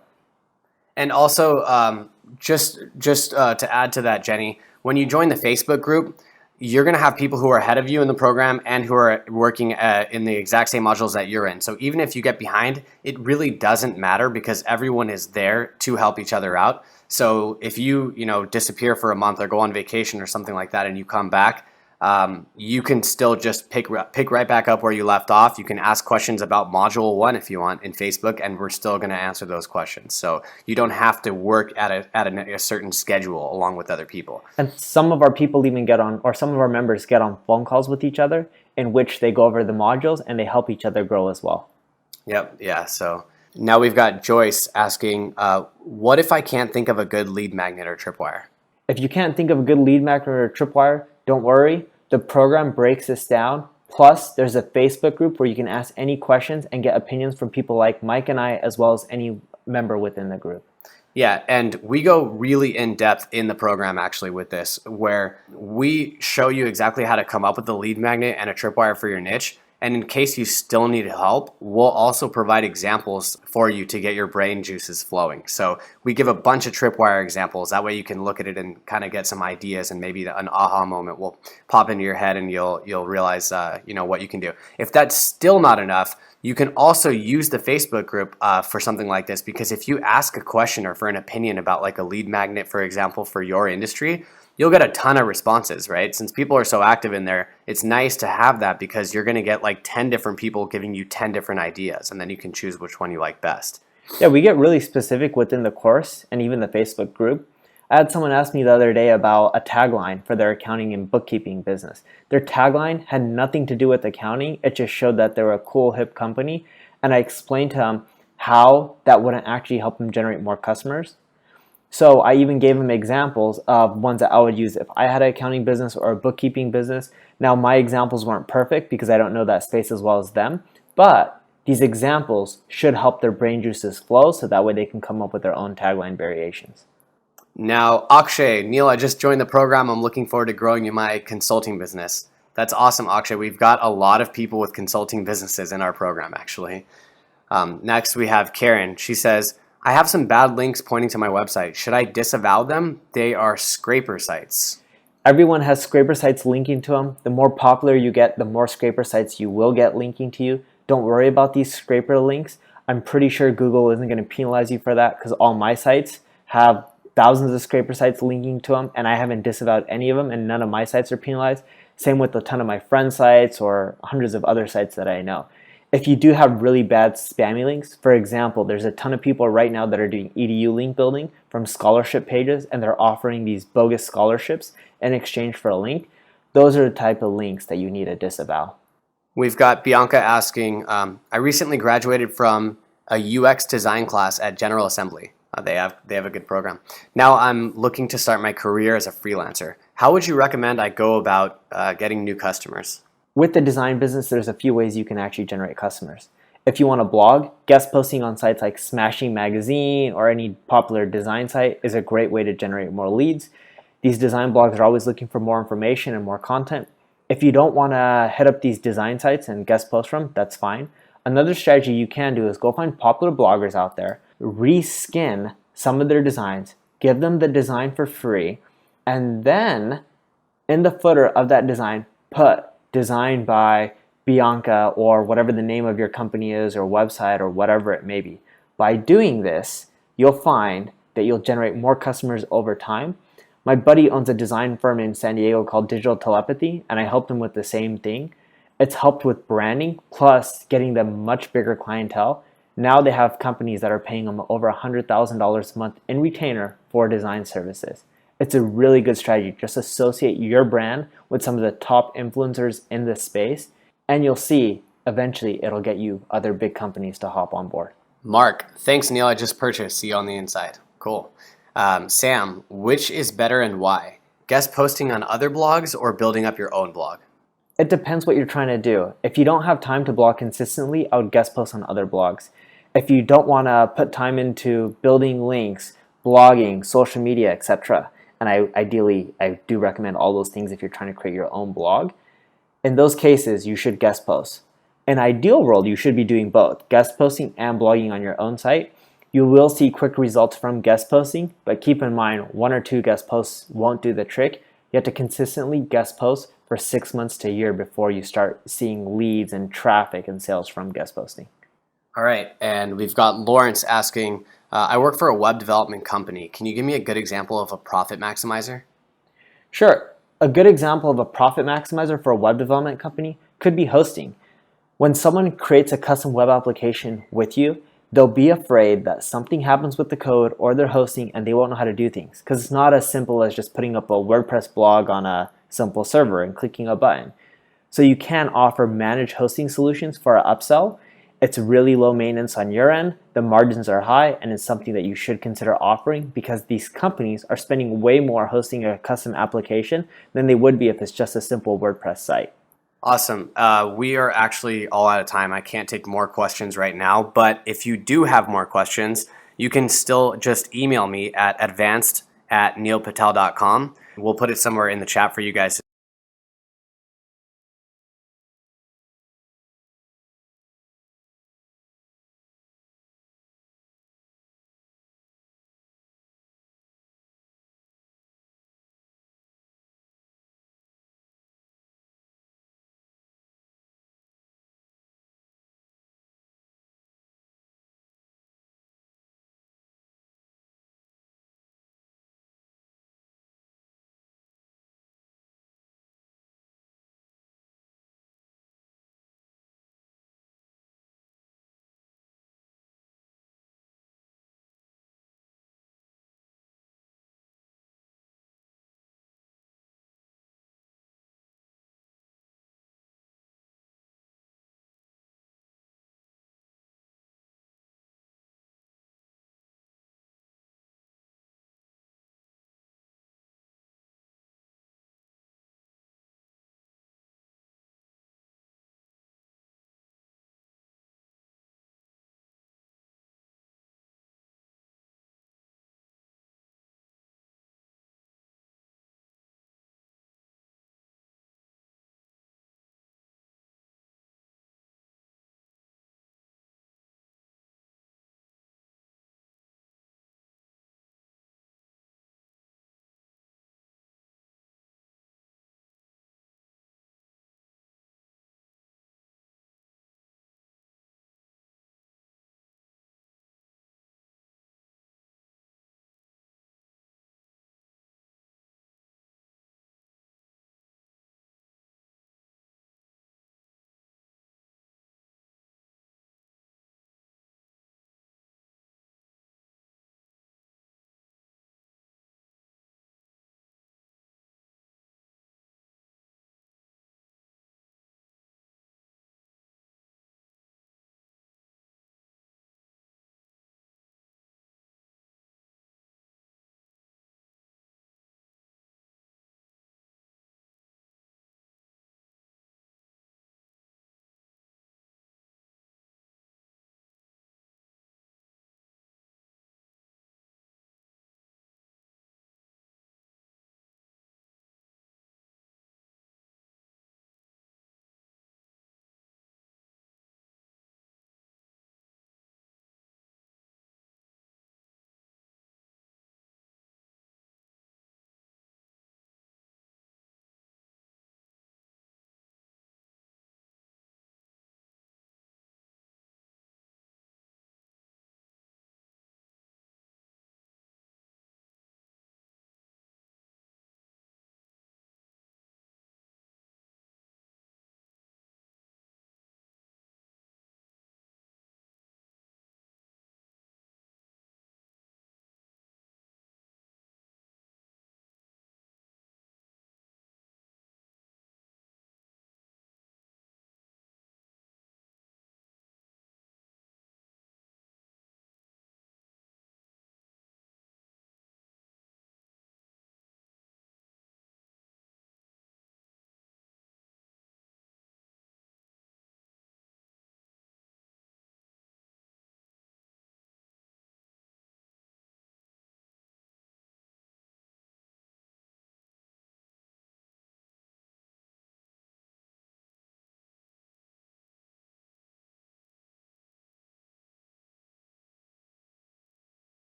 And also, just to add to that, Jenny, when you join the Facebook group, you're going to have people who are ahead of you in the program and who are working in the exact same modules that you're in. So even if you get behind, it really doesn't matter because everyone is there to help each other out. So if you disappear for a month or go on vacation or something like that and you come back, you can still just pick right back up where you left off. You can ask questions about module 1 if you want in Facebook, and we're still going to answer those questions. So you don't have to work at a certain schedule along with other people. And some of our people even get on, or some of our members get on phone calls with each other in which they go over the modules and they help each other grow as well. Yep. Yeah. So now we've got Joyce asking, what if I can't think of a good lead magnet or tripwire? If you can't think of a good lead magnet or tripwire, don't worry. The program breaks this down. Plus, there's a Facebook group where you can ask any questions and get opinions from people like Mike and I, as well as any member within the group. Yeah, and we go really in depth in the program actually with this, where we show you exactly how to come up with the lead magnet and a tripwire for your niche. And in case you still need help, we'll also provide examples for you to get your brain juices flowing. So we give a bunch of tripwire examples. That way you can look at it and kind of get some ideas, and maybe an aha moment will pop into your head and you'll realize what you can do. If that's still not enough, you can also use the Facebook group for something like this, because if you ask a question or for an opinion about like a lead magnet, for example, for your industry, you'll get a ton of responses, right? Since people are so active in there, it's nice to have that because you're going to get like 10 different people giving you 10 different ideas, and then you can choose which one you like best. Yeah, we get really specific within the course and even the Facebook group. I had someone ask me the other day about a tagline for their accounting and bookkeeping business. Their tagline had nothing to do with accounting. It just showed that they were a cool, hip company. And I explained to them how that wouldn't actually help them generate more customers. So I even gave them examples of ones that I would use if I had an accounting business or a bookkeeping business. Now, my examples weren't perfect because I don't know that space as well as them, but these examples should help their brain juices flow so that way they can come up with their own tagline variations. Now, Akshay, Neil, I just joined the program. I'm looking forward to growing in my consulting business. That's awesome, Akshay. We've got a lot of people with consulting businesses in our program, actually. Next, we have Karen. She says, I have some bad links pointing to my website. Should I disavow them? They are scraper sites. Everyone has scraper sites linking to them. The more popular you get, the more scraper sites you will get linking to you. Don't worry about these scraper links. I'm pretty sure Google isn't going to penalize you for that because all my sites have thousands of scraper sites linking to them, and I haven't disavowed any of them, and none of my sites are penalized. Same with a ton of my friends' sites or hundreds of other sites that I know. If you do have really bad spammy links, for example, there's a ton of people right now that are doing EDU link building from scholarship pages, and they're offering these bogus scholarships in exchange for a link. Those are the type of links that you need to disavow. We've got Bianca asking, I recently graduated from a UX design class at General Assembly. They have a good program. Now I'm looking to start my career as a freelancer. How would you recommend I go about getting new customers? With the design business, there's a few ways you can actually generate customers. If you want to blog, guest posting on sites like Smashing Magazine or any popular design site is a great way to generate more leads. These design blogs are always looking for more information and more content. If you don't want to head up these design sites and guest post from, that's fine. Another strategy you can do is go find popular bloggers out there, reskin some of their designs, give them the design for free, and then in the footer of that design, put designed by Bianca or whatever the name of your company is or website or whatever it may be. By doing this, you'll find that you'll generate more customers over time. My buddy owns a design firm in San Diego called Digital Telepathy, and I helped him with the same thing. It's helped with branding, plus getting them much bigger clientele. Now they have companies that are paying them over $100,000 a month in retainer for design services. It's a really good strategy. Just associate your brand with some of the top influencers in this space, and you'll see eventually it'll get you other big companies to hop on board. Mark, thanks Neil, I just purchased. See you on the inside. Cool. Sam, which is better and why? Guest posting on other blogs or building up your own blog? It depends what you're trying to do. If you don't have time to blog consistently, I would guest post on other blogs. If you don't want to put time into building links, blogging, social media, etc., and I do recommend all those things if you're trying to create your own blog. In those cases, you should guest post. In ideal world, you should be doing both, guest posting and blogging on your own site. You will see quick results from guest posting, but keep in mind, 1 or 2 guest posts won't do the trick. You have to consistently guest post for 6 months to a year before you start seeing leads and traffic and sales from guest posting. All right, and we've got Lawrence asking, I work for a web development company. Can you give me a good example of a profit maximizer? Sure. A good example of a profit maximizer for a web development company could be hosting. When someone creates a custom web application with you, they'll be afraid that something happens with the code or their hosting and they won't know how to do things, because it's not as simple as just putting up a WordPress blog on a simple server and clicking a button. So you can offer managed hosting solutions for an upsell. It's really low maintenance on your end, the margins are high, and it's something that you should consider offering because these companies are spending way more hosting a custom application than they would be if it's just a simple WordPress site. Awesome. We are actually all out of time. I can't take more questions right now, but if you do have more questions, you can still just email me at advanced@neilpatel.com. We'll put it somewhere in the chat for you guys.